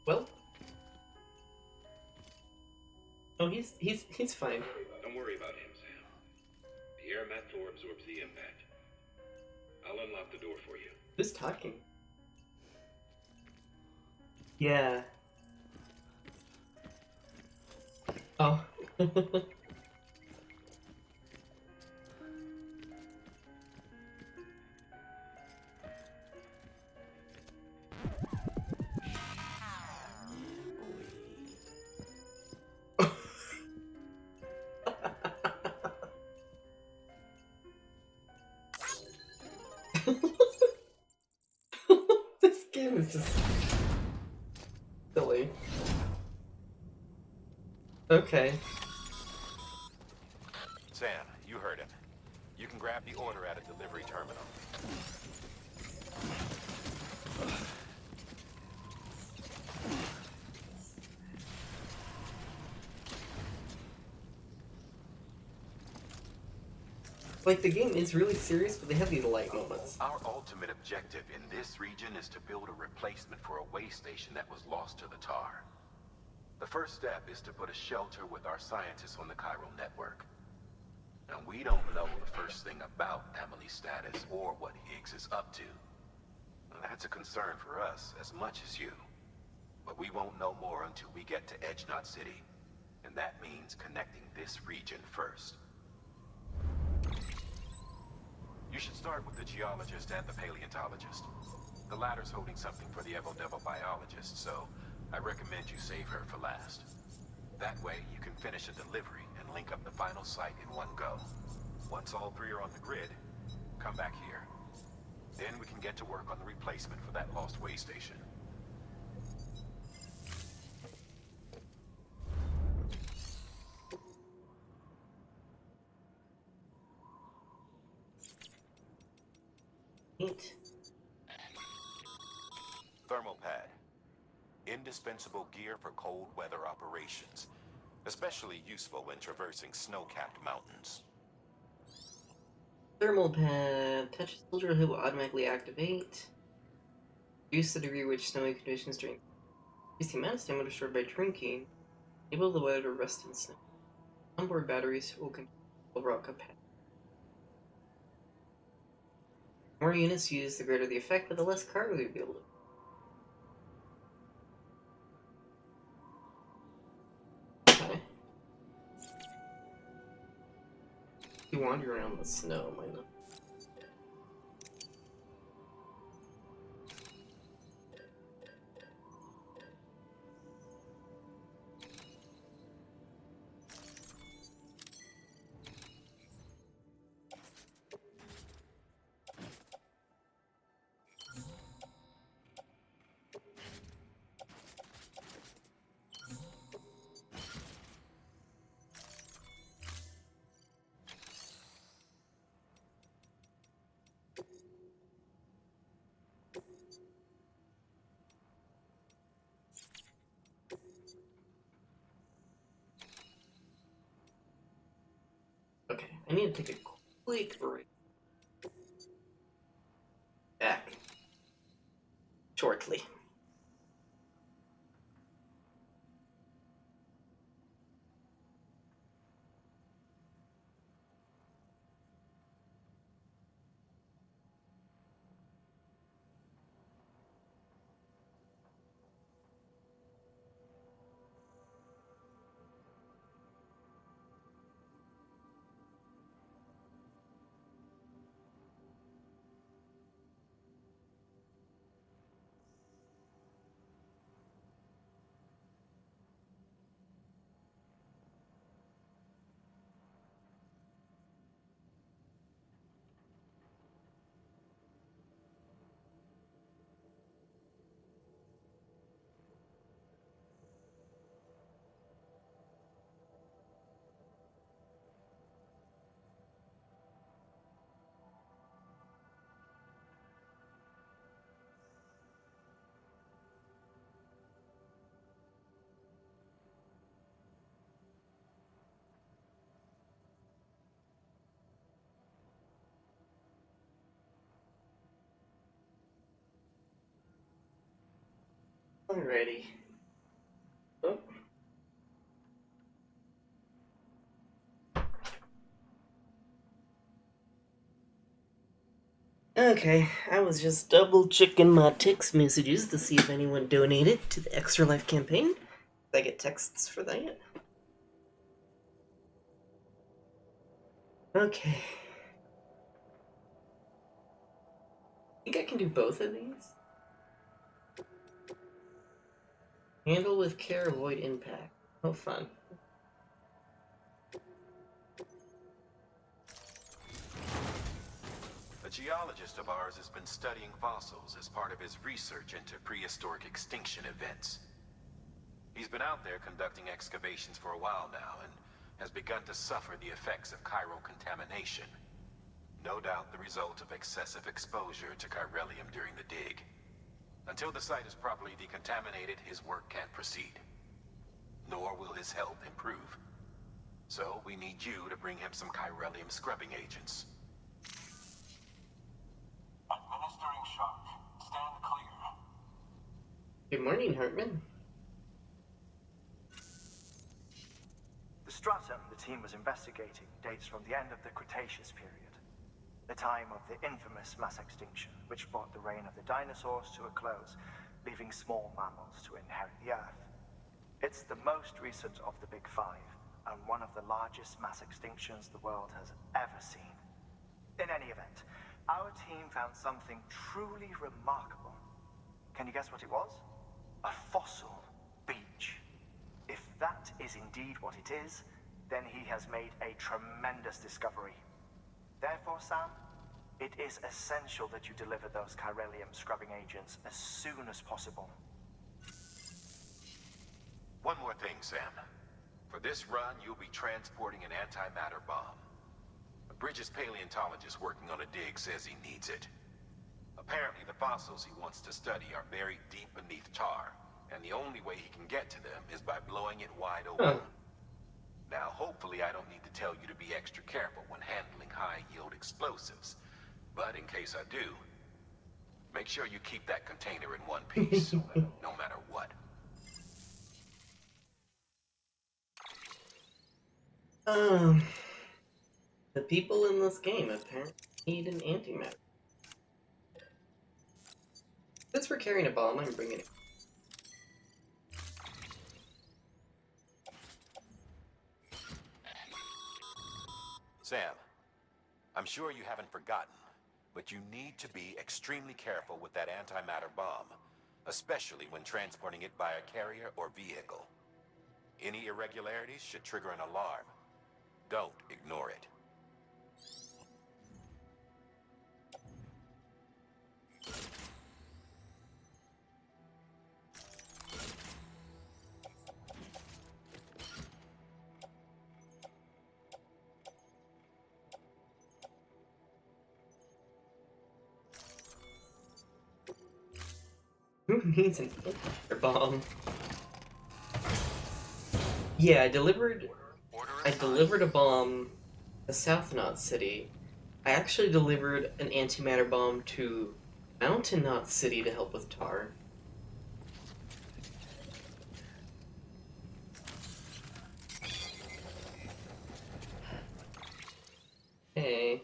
A: Well. Oh, he's fine.
D: Don't worry about him, Sam. The air mat floor absorbs the impact. I'll unlock the door for you.
A: Who's talking? Yeah. Oh. This game is just silly. Okay.
B: Sam, you heard him. You can grab the order at a delivery terminal.
A: Like, the game is really serious, but they have these light moments.
B: Our ultimate objective in this region is to build a replacement for a way station that was lost to the tar. The first step is to put a shelter with our scientists on the chiral network. Now, we don't know the first thing about Amelie's status or what Higgs is up to. That's a concern for us as much as you. But we won't know more until we get to Edgenot City. And that means connecting this region first. You should start with the geologist and the paleontologist. The latter's holding something for the Evo Devil biologist, so I recommend you save her for last. That way, you can finish a delivery and link up the final site in one go. Once all three are on the grid, come back here. Then we can get to work on the replacement for that lost way station.
A: Neat.
B: Thermal pad. Indispensable gear for cold weather operations. Especially useful when traversing snow-capped mountains.
A: Thermal pad. Touch a soldier who will automatically activate. Reduce the degree which snowy conditions drink. Increase the amount of stamina restored by drinking. Enable the weather to rest in snow. Onboard batteries will control overall capacity. The more units used, the greater the effect, but the less cargo you'll be able to. Okay. You wander around the snow, might not. Okay, I need to take a quick break. Back. Shortly. Alrighty. Oh. Okay, I was just double checking my text messages to see if anyone donated to the Extra Life campaign. Did I get texts for that? Okay. I think I can do both of these. Handle with care, avoid impact. Oh, fun.
B: A geologist of ours has been studying fossils as part of his research into prehistoric extinction events. He's been out there conducting excavations for a while now and has begun to suffer the effects of chiral contamination. No doubt the result of excessive exposure to chiralium during the dig. Until the site is properly decontaminated, his work can't proceed. Nor will his health improve. So we need you to bring him some chiralium scrubbing agents.
H: Administering shock. Stand clear.
A: Good morning, Heartman.
J: The stratum the team was investigating dates from the end of the Cretaceous period, the time of the infamous mass extinction, which brought the reign of the dinosaurs to a close, leaving small mammals to inherit the Earth. It's the most recent of the Big Five, and one of the largest mass extinctions the world has ever seen. In any event, our team found something truly remarkable. Can you guess what it was? A fossil beach. If that is indeed what it is, then he has made a tremendous discovery. Therefore, Sam, it is essential that you deliver those chiralium scrubbing agents as soon as possible.
D: One more thing, Sam. For this run, you'll be transporting an antimatter bomb. A Bridges paleontologist working on a dig says he needs it. Apparently, the fossils he wants to study are buried deep beneath tar, and the only way he can get to them is by blowing it wide open. Now, hopefully I don't need to tell you to be extra careful when handling high-yield explosives. But in case I do, make sure you keep that container in one piece, no matter what.
A: The people in this game apparently need an antimatter. Since we're carrying a bomb, I'm bringing it.
D: Sam, I'm sure you haven't forgotten, but you need to be extremely careful with that antimatter bomb, especially when transporting it by a carrier or vehicle. Any irregularities should trigger an alarm. Don't ignore it.
A: Who needs an antimatter bomb? Yeah, I delivered a bomb to South Knot City. I actually delivered an antimatter bomb to Mountain Knot City to help with tar. Hey.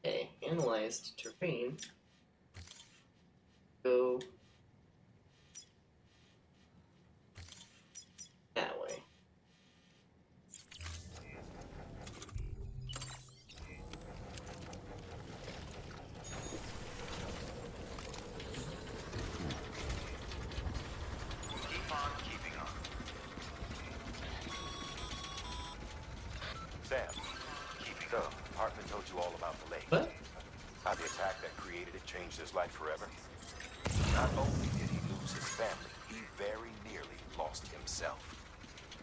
A: Okay, analyzed terrain. Go that way.
B: Keep on keeping on.
D: Sam, so, Heartman told you all about the lake.
A: What?
D: How the attack that created it changed his life forever. Not only did he lose his family, he very nearly lost himself.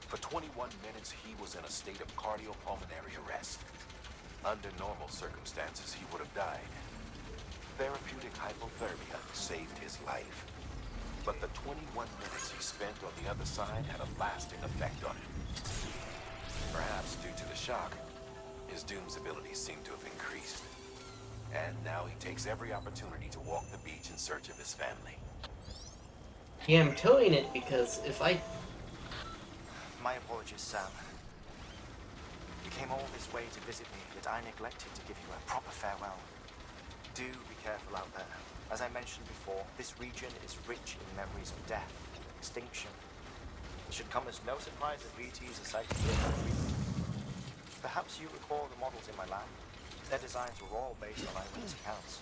D: For 21 minutes, he was in a state of cardiopulmonary arrest. Under normal circumstances, he would have died. Therapeutic hypothermia saved his life. But the 21 minutes he spent on the other side had a lasting effect on him. Perhaps due to the shock, his Doom's abilities seem to have increased. And now he takes every opportunity to walk the beach in search of his family.
A: Yeah, I'm towing it because if I...
J: My apologies, Sam. You came all this way to visit me, yet I neglected to give you a proper farewell. Do be careful out there. As I mentioned before, this region is rich in memories of death and extinction. It should come as no surprise that BTs are sighted here every week. Perhaps you recall the models in my lab. Their designs were all based on eyewitness accounts.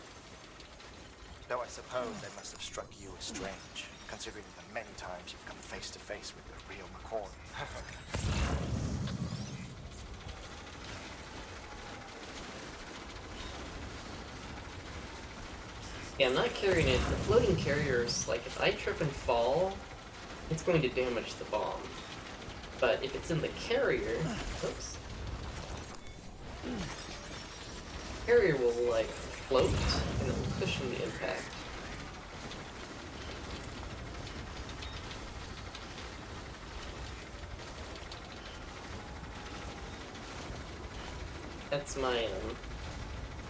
J: Though I suppose they must have struck you as strange, considering the many times you've come face to face with the real McCoy.
A: Yeah, I'm not carrying it. The floating carriers, like, if I trip and fall, it's going to damage the bomb. But if it's in the carrier... Oops. Carrier will, like, float, and it will cushion the impact. That's my,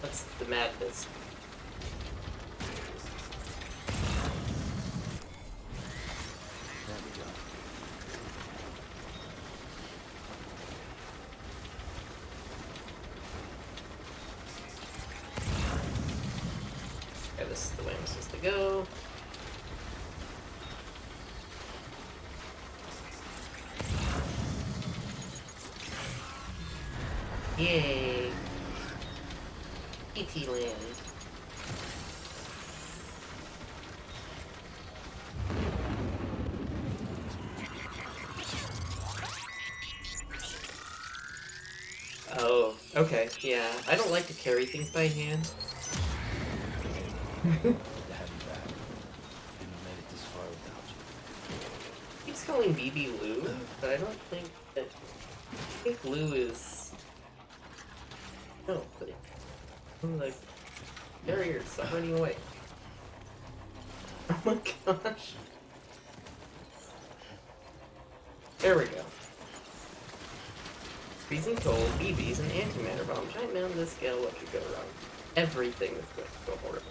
A: that's the madness.
F: There we go.
A: Yeah, this is the way I'm supposed to go. Yay! PT land. Okay, yeah. I don't like to carry things by hand.
F: To have you back. And we made it this far without you.
A: He's calling BB Lou, but I don't think that. I think Lou is. No, but I'm like carrier, stop running away. Oh my gosh. There we go. Freezing cold, BBs, and antimatter bomb. Giant man on this scale, what could go wrong? Everything is going to go horrible.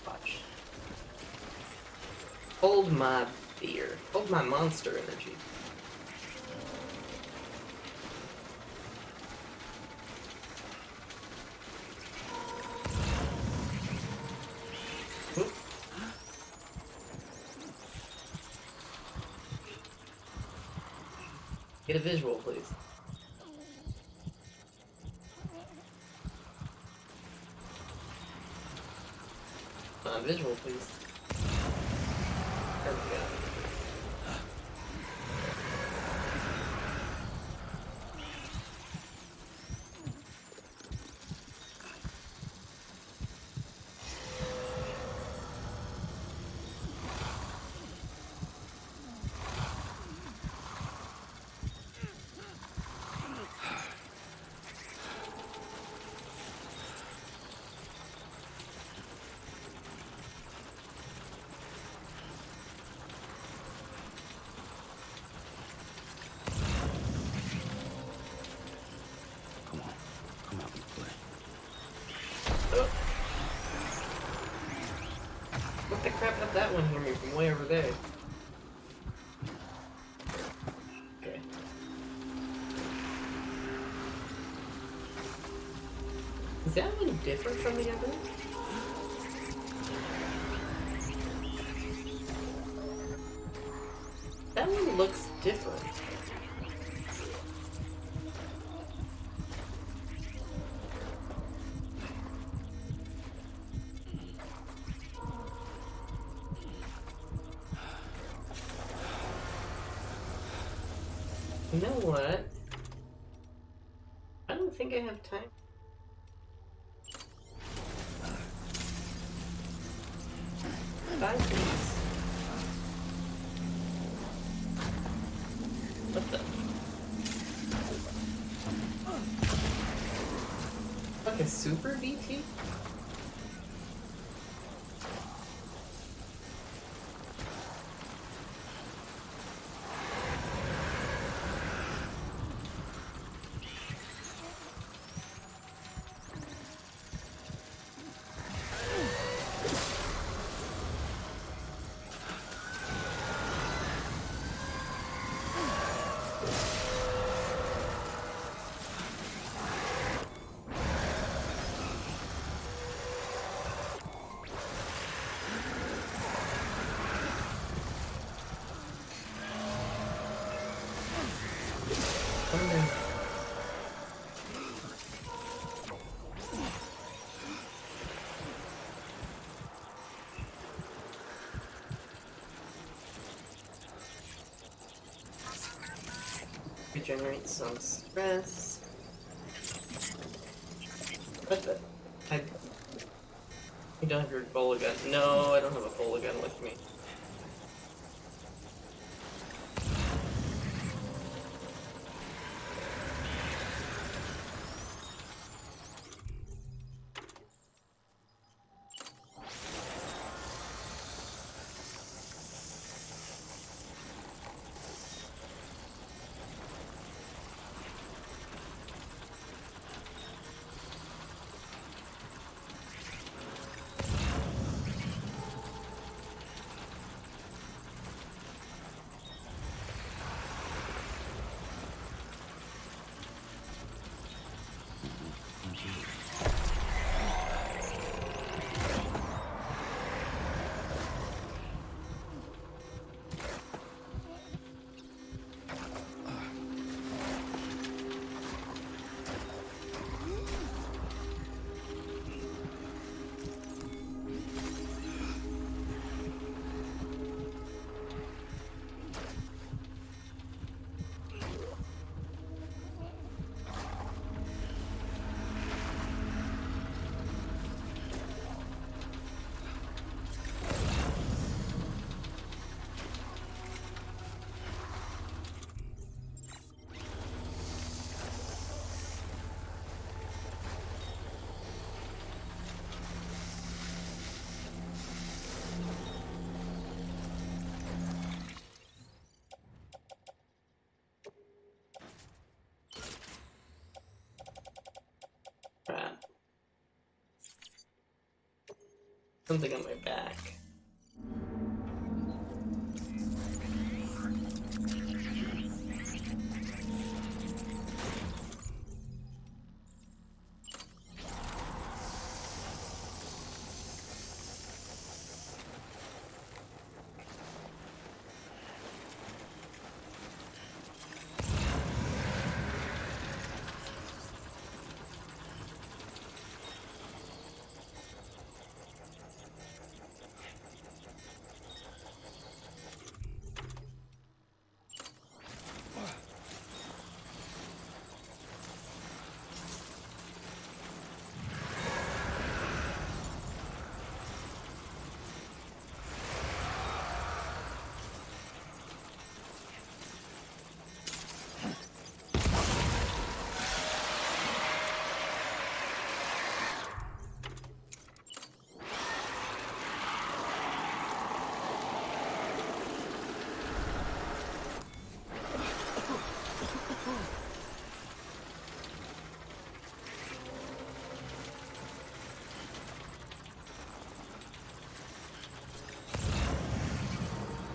A: Watch. Hold my beer. Hold my monster energy. Oop. Get a visual, please. Visual, please. There we go. What the crap did that one hear me from way over there? Okay. Is that one different from the other? That one looks different. You know what? I don't think I have time. Bye, please. What the? Like a super VT? Regenerate some stress. What the? You don't have your bola gun. No, I don't have a bola gun with me. something on my back.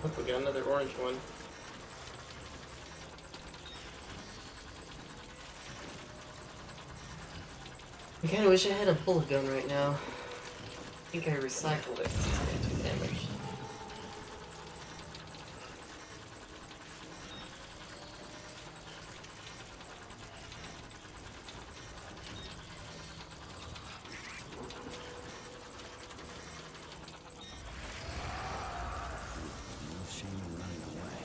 A: Look, we got another orange one. I kinda wish I had a bullet gun right now. I think I recycled it because it's getting too damaged.
F: No shame in running away.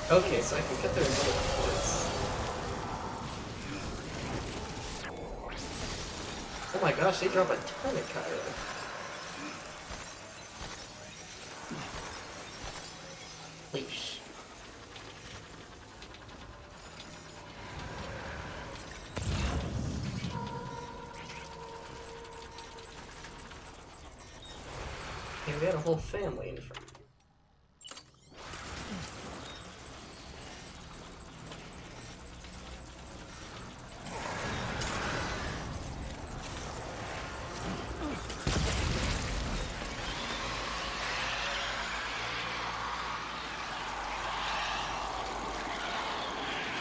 A: Okay, so I can cut their bullet points. Oh my gosh, they drop a ton of Kylo. Leash. Yeah, we got a whole family in front.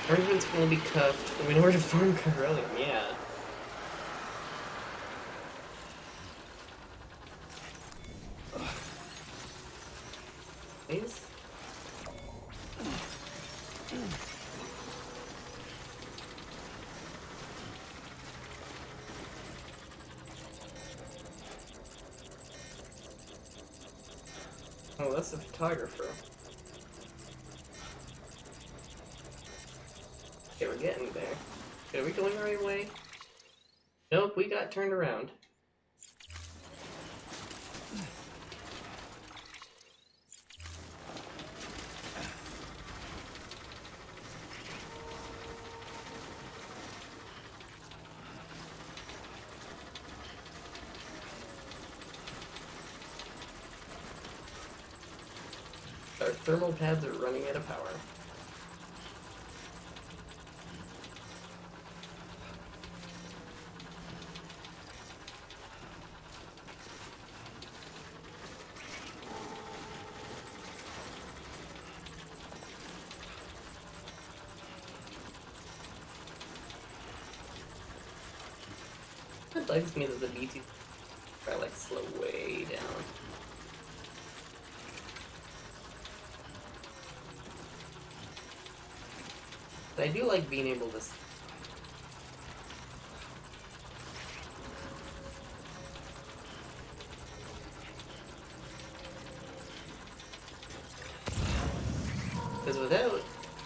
A: Everyone's gonna be cuffed. I mean, we're to farm Corellium, yeah. Please? Oh, that's the photographer. Okay, we're getting there. Okay, are we going the right way? Nope, we got turned around. Our thermal pads are running out of power. It bugs me that the BT are like slow way down. But I do like being able to. Because without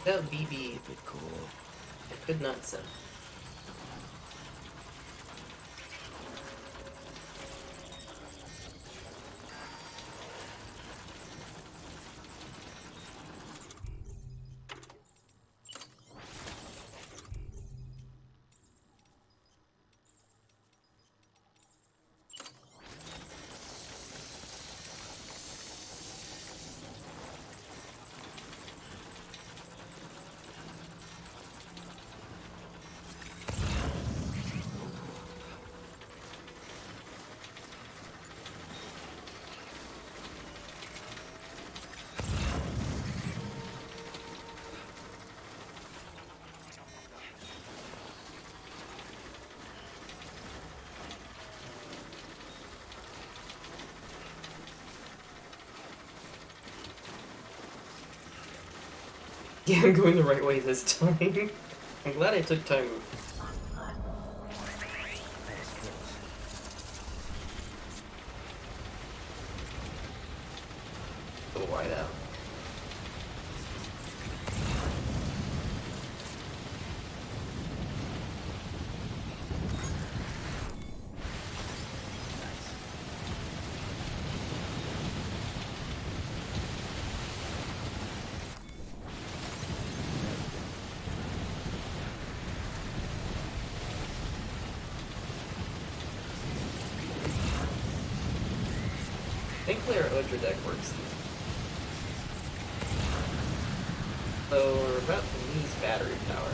A: BB, I could not send. Yeah, I'm going the right way this time. I'm glad I took time. Go wide out. Thankfully our Odra deck works. So we're about to lose battery power.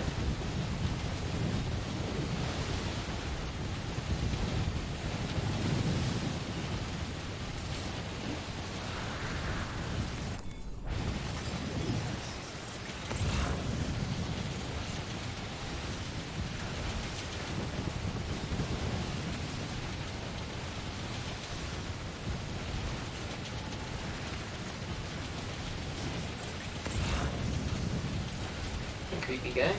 A: Creepy guy.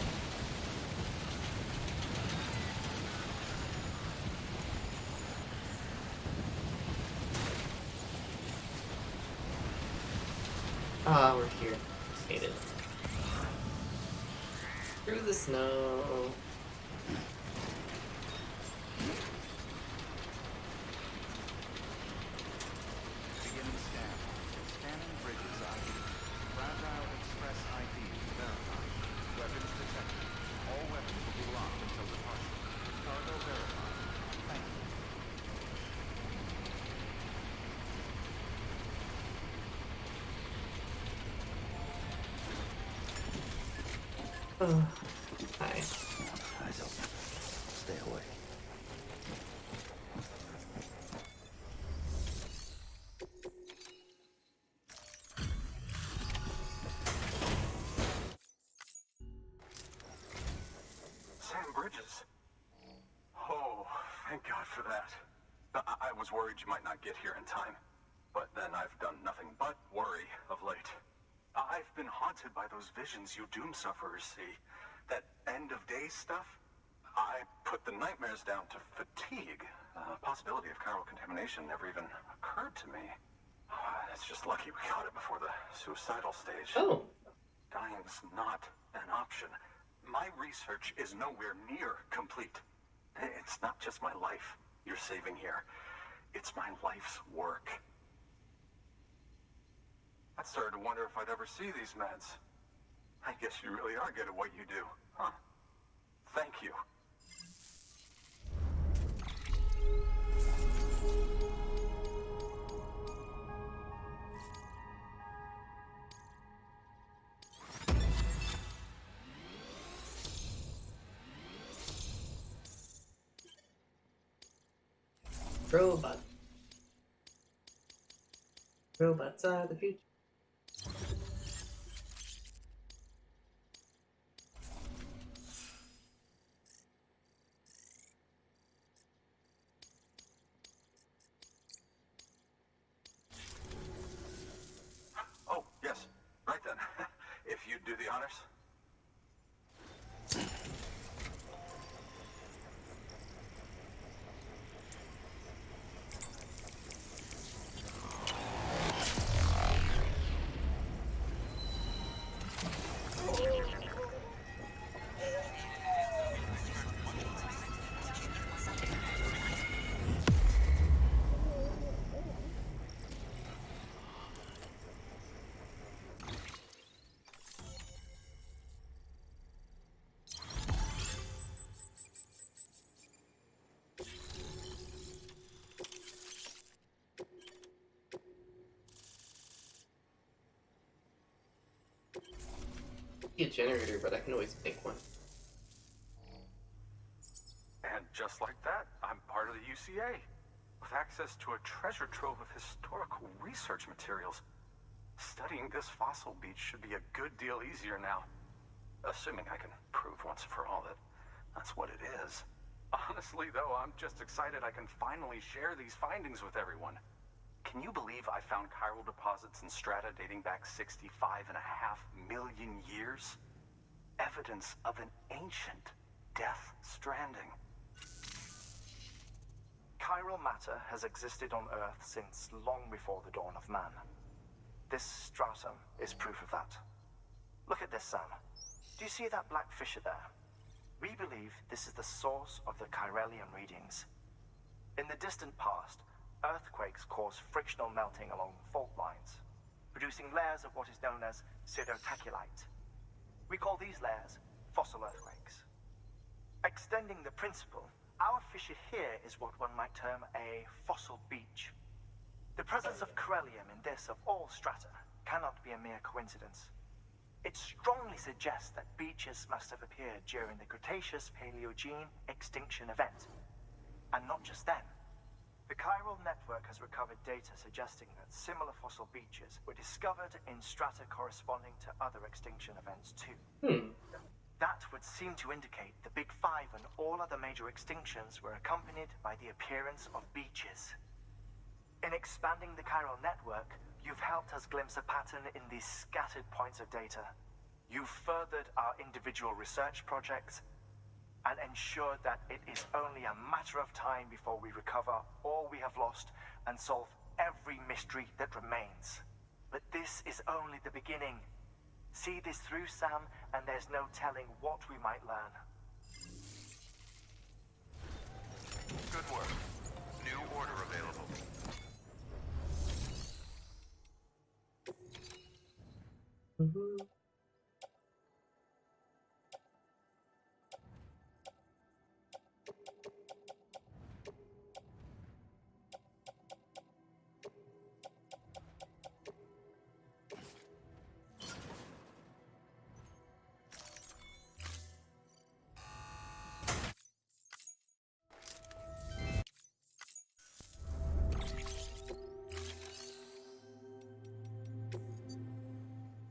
A: Ah, we're here. Made it. Through the snow.
B: Beginning scan. Scanning bridges ID. Fragile Express ID verified. Weapons detected. All weapons will be locked until departure. Cargo verified. Thank you.
A: Oh, hi.
F: Eyes open. Stay away.
D: Sam Bridges. Oh, thank God for that. I was worried you might not get here in time. But then I've done nothing but worry of late. I've been haunted by those visions you doom sufferers see. That end of days stuff. I put the nightmares down to fatigue. Possibility of chiral contamination never even occurred to me. It's just lucky we got it before the suicidal stage.
A: Oh.
D: Dying's not an option. My research is nowhere near complete. It's not just my life you're saving here. It's my life's work. I started to wonder if I'd ever see these meds. I guess you really are good at what you do, huh? Thank you.
A: Robot. Robots are the future.
D: Oh, yes. Right then. If you'd do the honors.
A: Be a generator, but I can always pick one.
B: And just like that, I'm part of the UCA, with access to a treasure trove of historical research materials. Studying this fossil beach should be a good deal easier now. Assuming I can prove once and for all that that's what it is. Honestly, though, I'm just excited I can finally share these findings with everyone. Can
K: Can you believe I found chiral deposits in strata dating back 65.5 million years? Evidence of an ancient death stranding.
J: Chiral matter has existed on Earth since long before the dawn of man. This stratum is proof of that. Look at this, Sam. Do you see that black fissure there? We believe this is the source of the Chiralian readings. In the distant past, earthquakes cause frictional melting along fault lines, producing layers of what is known as pseudotaculite. We call these layers fossil earthquakes. Extending the principle, our fissure here is what one might term a fossil beach. The presence of corellium in this of all strata cannot be a mere coincidence. It strongly suggests that beaches must have appeared during the Cretaceous-Paleogene extinction event. And not just then. The chiral network has recovered data suggesting that similar fossil beaches were discovered in strata corresponding to other extinction events too. That would seem to indicate the Big Five and all other major extinctions were accompanied by the appearance of beaches. In expanding the chiral network, you've helped us glimpse a pattern in these scattered points of data. You've furthered our individual research projects and ensured that it is only a matter of time before we recover all we have lost and solve every mystery that remains. But this is only the beginning. See this through, Sam, and there's no telling what we might learn.
B: Good work. New order available.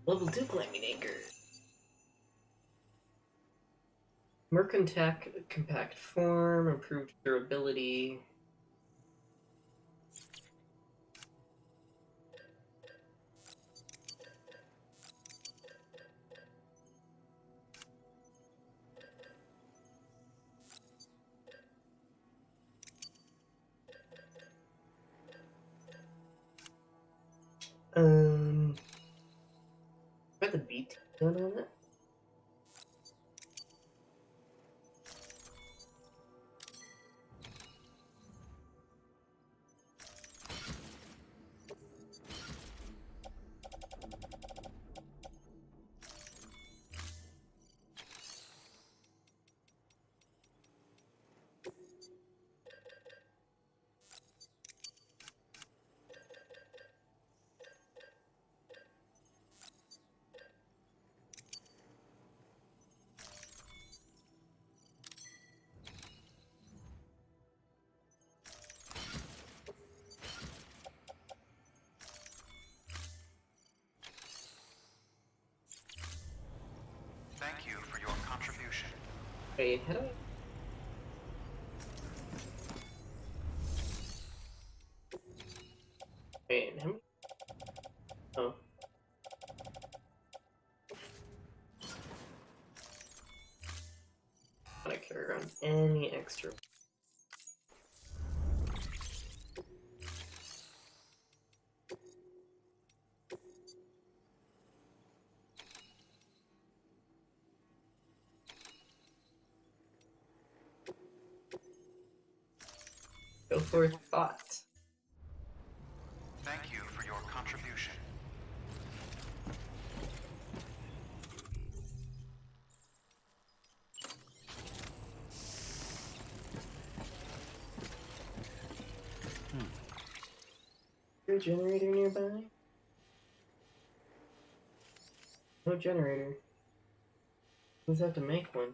A: Level 2 climbing anchor. Mercantile compact form, improved durability. Got the beat done on it?
B: Thank you for your contribution.
A: Wait, how do I... Wait, how many... Oh. I don't carry around any extra. Go for thought.
B: Thank you for your contribution.
A: Is there a generator nearby? No generator. We'll have to make one.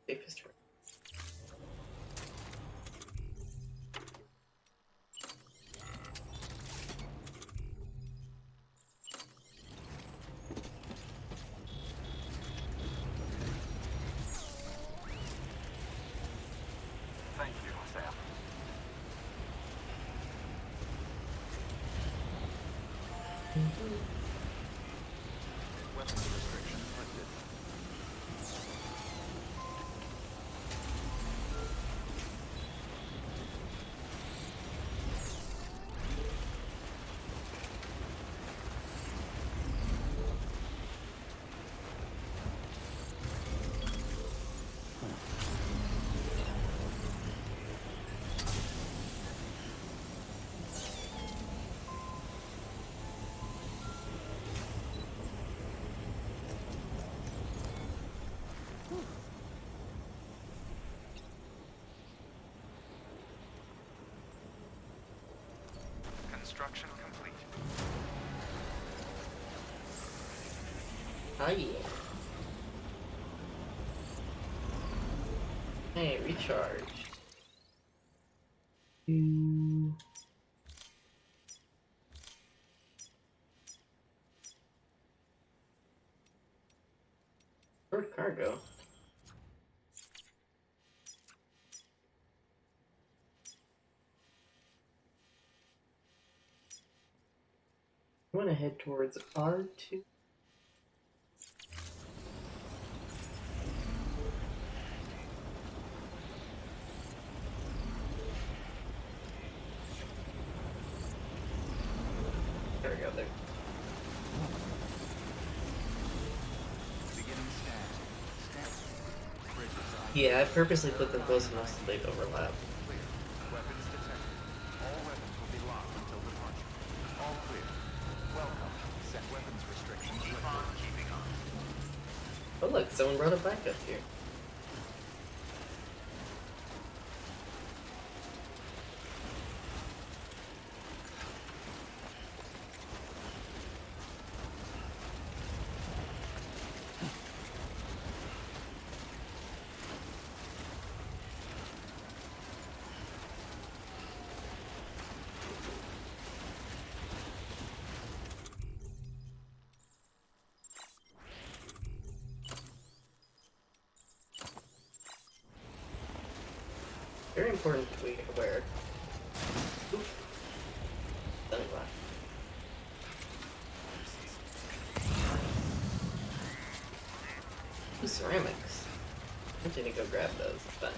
A: Safest room.
B: Construction complete.
A: Oh yeah. Hey, recharge. Where'd cargo? I want to head towards R2. There we go, there.
B: Beginning stand. Bridges on.
A: Yeah, I purposely put them close enough so they'd overlap.
B: Clear. Weapons detected. All weapons will be locked until departure. All clear. Welcome. Set weapons restrictions. Keep on keeping on.
A: Oh look, someone brought a backup here. Very important to be aware. Oof. Stunning block. Ooh, ceramics. I need to go grab those. It's fine.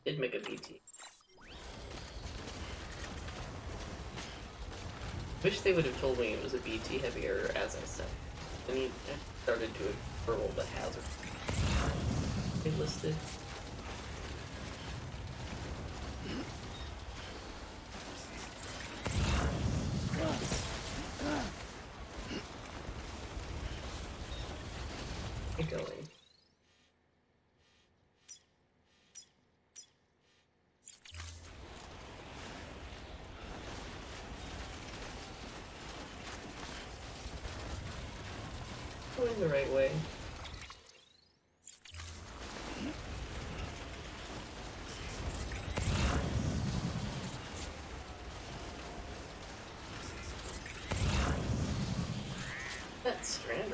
A: Did make a BT. Wish they would have told me it was a BT heavier as I said. I mean, I started to hurl the hazard. They listed. Keep going. Going the right way. That's Stranding.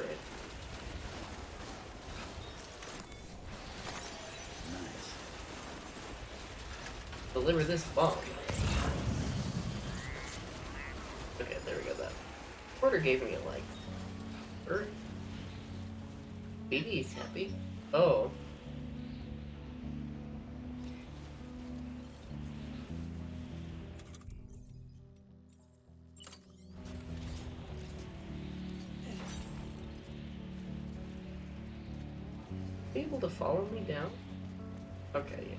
F: Nice.
A: Deliver this bomb. Okay, there we go. That Porter gave me a like. BD's happy. Oh. Able to follow me down? Okay, yeah.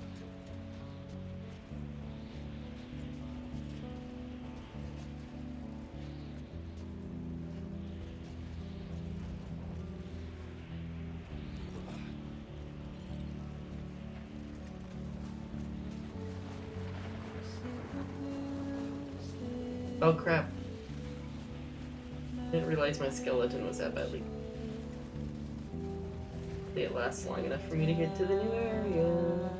A: Oh crap. Didn't realize my skeleton was that badly. It lasts long enough for me to get to the new area.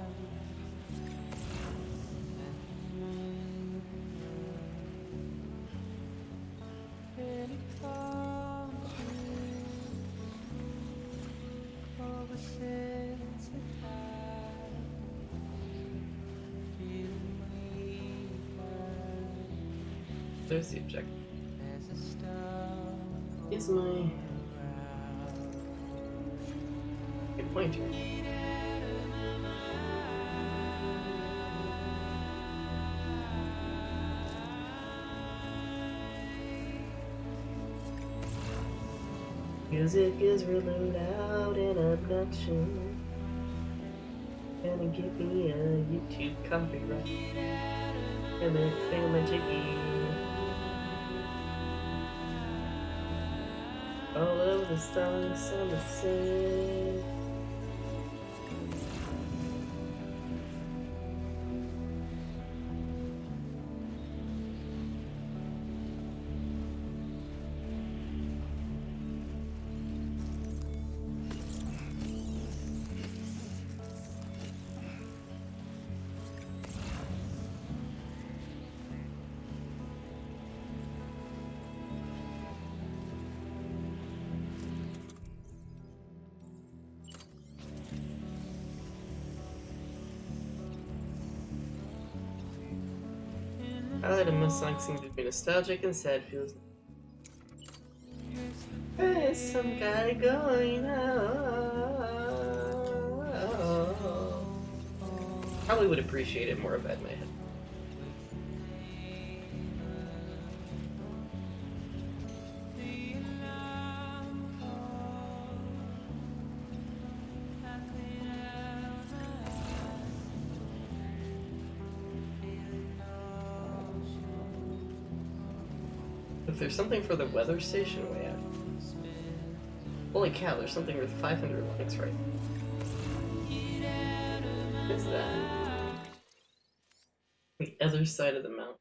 A: There's the objective. Is my pointer. Music is really loud and obnoxious. Gonna give me a YouTube copyright. All of the stars on the sea. Highlight of most songs seem to be nostalgic and sad feels. There's some guy going out. Probably would appreciate it more if I had my head. If there's something for the weather station way out. Holy cow, there's something with 500 likes right now. What's that? The other side of the mountain.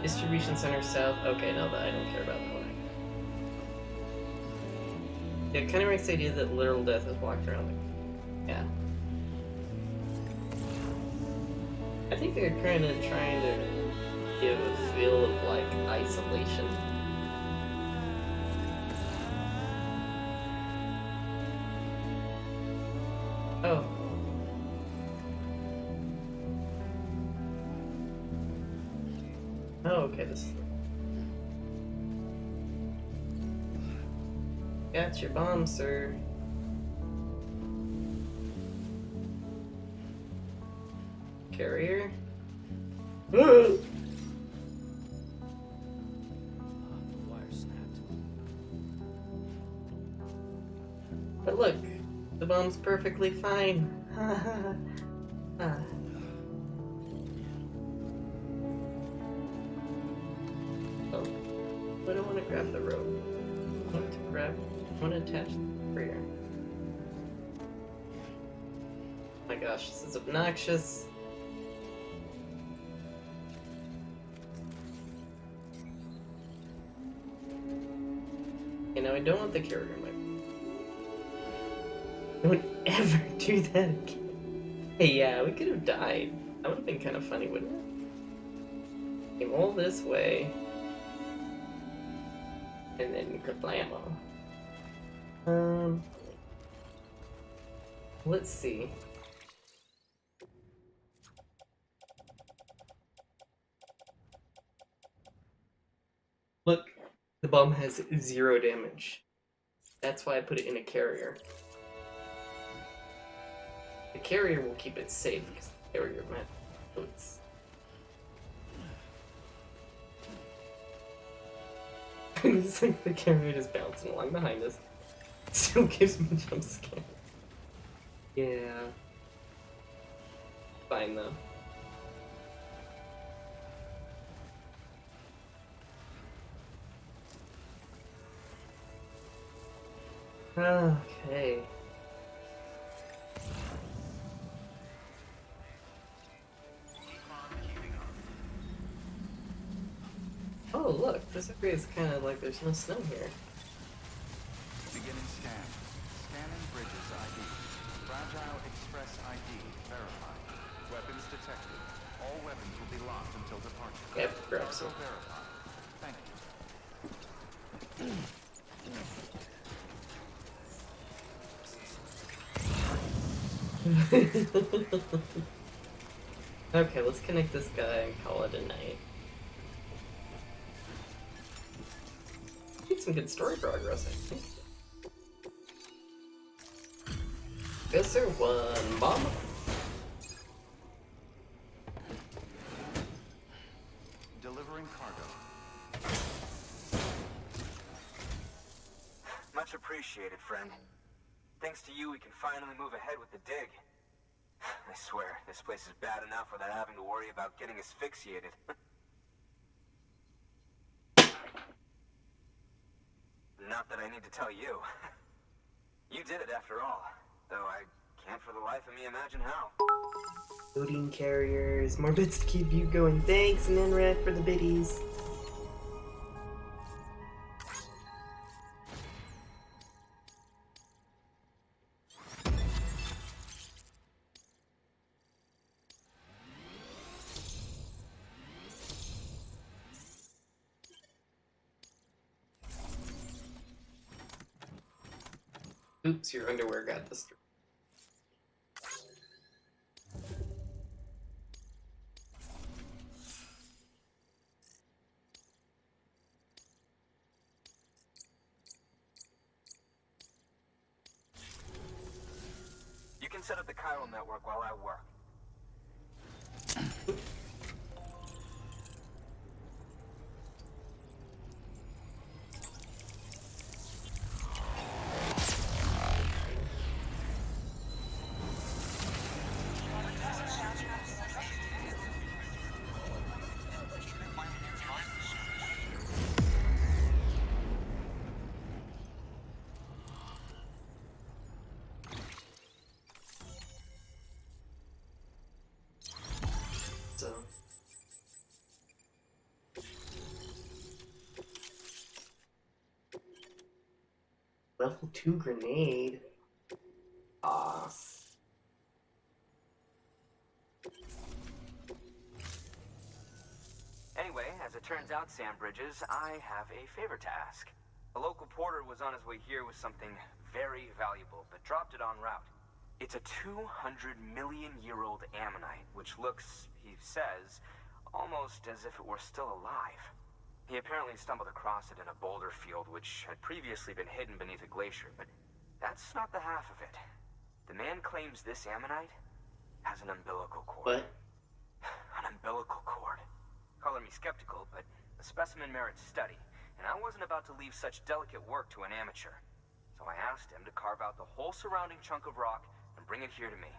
A: Distribution center south. Okay, no, I don't care about that one. Yeah, it kind of makes the idea that literal death is walked around. Yeah. I think they're kind of trying to give a feel of like isolation. Oh. Oh, okay, this is... Got your bomb, sir. Carrier?
F: Wire snapped.
A: But look, the bomb's perfectly fine. Ah. Oh, I don't want to grab the rope. I want to attach the carrier. Oh my gosh, this is obnoxious. You know, I don't want the carrier in my... Don't ever do that again. Hey, yeah, we could have died. That would have been kind of funny, wouldn't it? Came all this way. And then kablamo. Let's see. Look, the bomb has 0 damage. That's why I put it in a carrier. The carrier will keep it safe because the carrier matters. It's like the carrier just bouncing along behind us. Still gives me a jump scare. Yeah. Fine though. Okay. Oh look, this area is kind of like there's no snow here.
B: Beginning scan. Scanning bridges ID. Fragile Express ID verified. Weapons detected. All weapons will be locked until departure.
A: Yep, grab some.
B: Verified. Thank you.
A: Okay, let's connect this guy and call it a night. Need some good story progress, I think. Guess there one bomb.
B: Delivering cargo.
L: Much appreciated, friend. Thanks to you, we can finally move ahead with the dig. I swear, this place is bad enough without having to worry about getting asphyxiated. Not that I need to tell you. You did it after all. Though I can't for the life of me imagine how.
A: Loading carriers, more bits to keep you going. Thanks, and then red for the biddies. Oops, your underwear got destroyed.
L: You can set up the chiral network while I work.
A: So. Level 2 grenade. Ah.
L: Anyway, as it turns out, Sam Bridges, I have a favor to ask. A local porter was on his way here with something very valuable, but dropped it en route. It's a 200-million-year-old ammonite, which looks, he says, almost as if it were still alive. He apparently stumbled across it in a boulder field which had previously been hidden beneath a glacier, but that's not the half of it. The man claims this ammonite has an umbilical cord.
A: What?
L: An umbilical cord. Color me skeptical, but the specimen merits study, and I wasn't about to leave such delicate work to an amateur. So I asked him to carve out the whole surrounding chunk of rock and bring it here to me.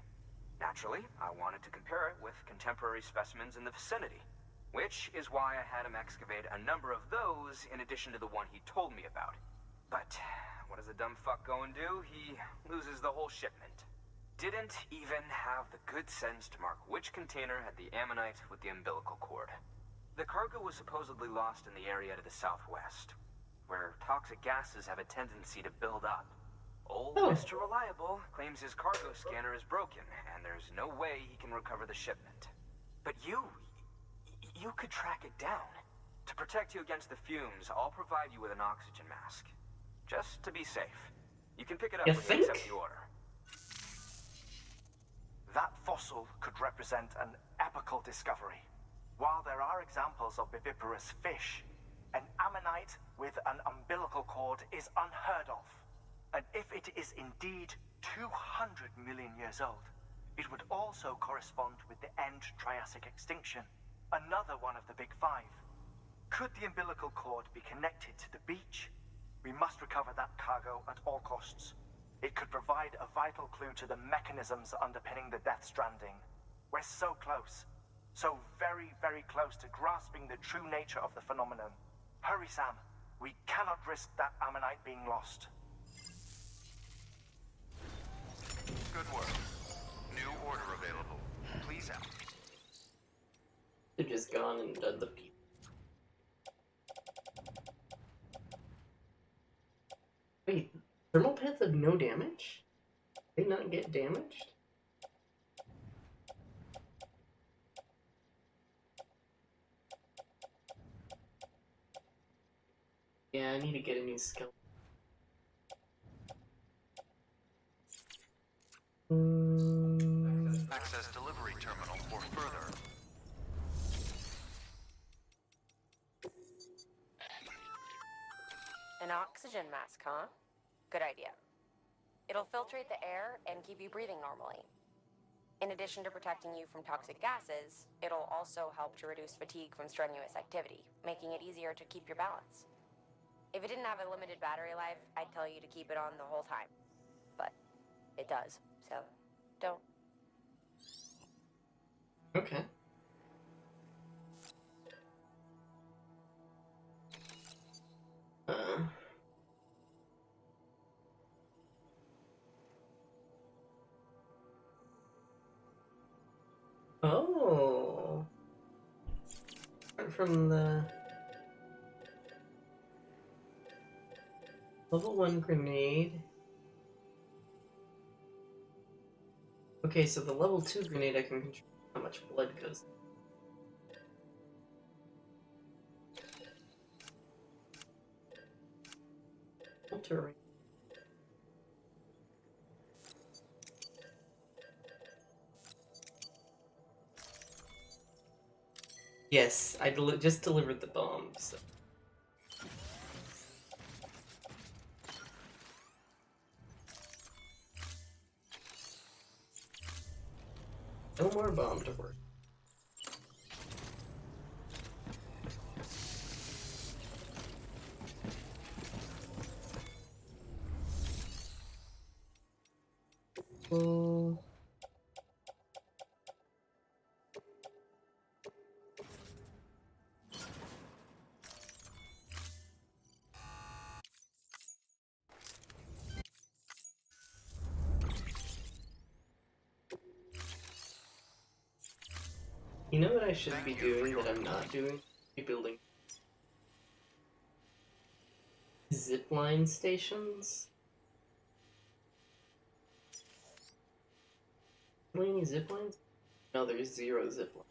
L: Naturally, I wanted to compare it with contemporary specimens in the vicinity, which is why I had him excavate a number of those in addition to the one he told me about. But what does a dumb fuck go and do? He loses the whole shipment. Didn't even have the good sense to mark which container had the ammonite with the umbilical cord. The cargo was supposedly lost in the area to the southwest, where toxic gases have a tendency to build up. Old Mr. Reliable claims his cargo scanner is broken, and there's no way he can recover the shipment. But you could track it down. To protect you against the fumes, I'll provide you with an oxygen mask. Just to be safe. You can pick it up when you accept the order.
K: That fossil could represent an epochal discovery. While there are examples of viviparous fish, an ammonite with an umbilical cord is unheard of. And if it is indeed 200 million years old, it would also correspond with the end Triassic extinction, another one of the big five. Could the umbilical cord be connected to the beach? We must recover that cargo at all costs. It could provide a vital clue to the mechanisms underpinning the Death Stranding. We're so close. So very, very close to grasping the true nature of the phenomenon. Hurry, Sam. We cannot risk that ammonite being lost.
B: Good work. New order available. Please out.
A: They've just gone and done the people. Wait, thermal pets have no damage? They not get damaged? Yeah, I need to get a new skill.
B: Access delivery terminal for further.
I: An oxygen mask, huh? Good idea. It'll filtrate the air and keep you breathing normally. In addition to protecting you from toxic gases, it'll also help to reduce fatigue from strenuous activity, making it easier to keep your balance. If it didn't have a limited battery life, I'd tell you to keep it on the whole time. But it does, so don't.
A: Okay. Oh. Start from the level 1 grenade. Okay, so the level 2 grenade I can control how much blood goes. Filtering. Yes, I just delivered the bomb, so. No more bomb to work. Oh. You know what I should be doing that I'm not doing? Rebuilding zipline stations. How many ziplines? No, there's 0 ziplines.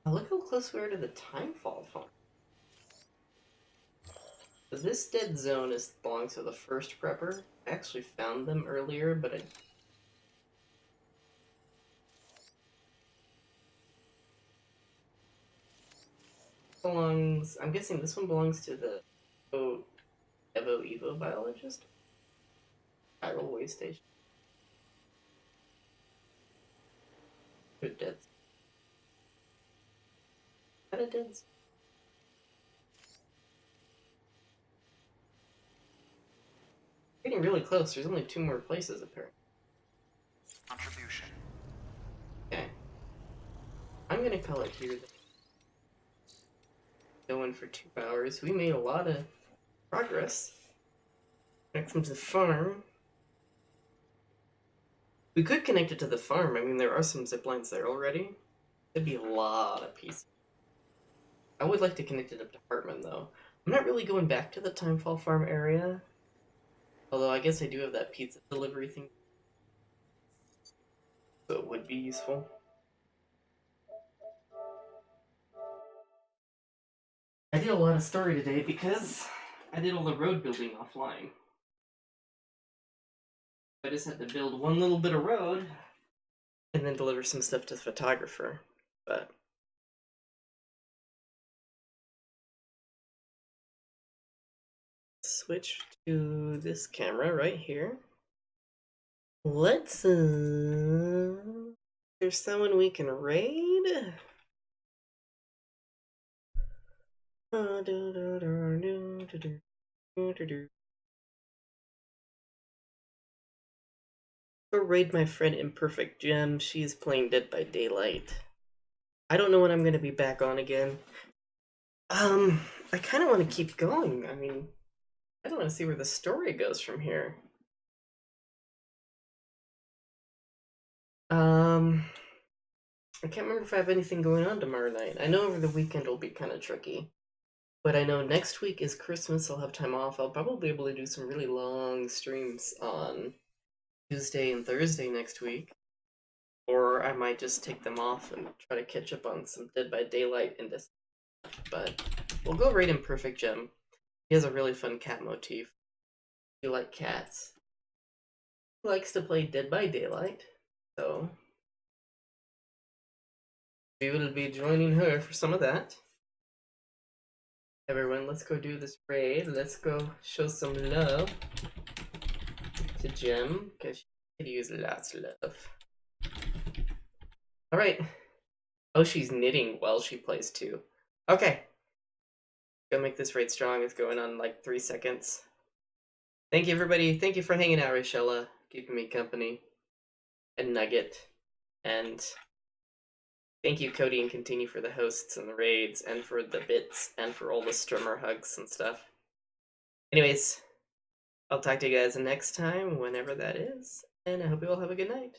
A: Oh, look how close we are to the Timefall farm. So this dead zone belongs to the first prepper. I actually found them earlier, but I belongs. I'm guessing this one belongs to the Evo biologist. Chiral way station. Good dead. Is that a dead? Getting really close. There's only 2 more places apparently.
B: Contribution.
A: Okay. I'm gonna call it here. Going for 2 hours. We made a lot of progress. Next comes the farm. We could connect it to the farm. I mean, there are some zip lines there already. It'd be a lot of pieces. I would like to connect it up to Heartman, though. I'm not really going back to the Timefall farm area. Although I guess I do have that pizza delivery thing. So it would be useful. I did a lot of story today because I did all the road building offline. I just had to build one little bit of road and then deliver some stuff to the photographer. But switch to this camera right here. Let's there's someone we can raid. Go raid my friend Imperfect Gem. She's playing Dead by Daylight. I don't know when I'm gonna be back on again. I kind of want to keep going. I mean, I don't want to see where the story goes from here. I can't remember if I have anything going on tomorrow night. I know over the weekend it'll be kind of tricky. But I know next week is Christmas, I'll have time off. I'll probably be able to do some really long streams on Tuesday and Thursday next week. Or I might just take them off and try to catch up on some Dead by Daylight in this. But we'll go raid Imperfect Gem. He has a really fun cat motif. If you like cats. He likes to play Dead by Daylight. So we will be joining her for some of that. Everyone, let's go do this raid. Let's go show some love to Gem, because she could use lots of love. Alright. Oh, she's knitting while she plays too. Okay. Go make this raid strong. It's going on like 3 seconds. Thank you, everybody. Thank you for hanging out, Rachella. Keeping me company. and Nugget, and thank you, Cody and Continue, for the hosts and the raids, and for the bits, and for all the streamer hugs and stuff. Anyways, I'll talk to you guys next time, whenever that is, and I hope you all have a good night.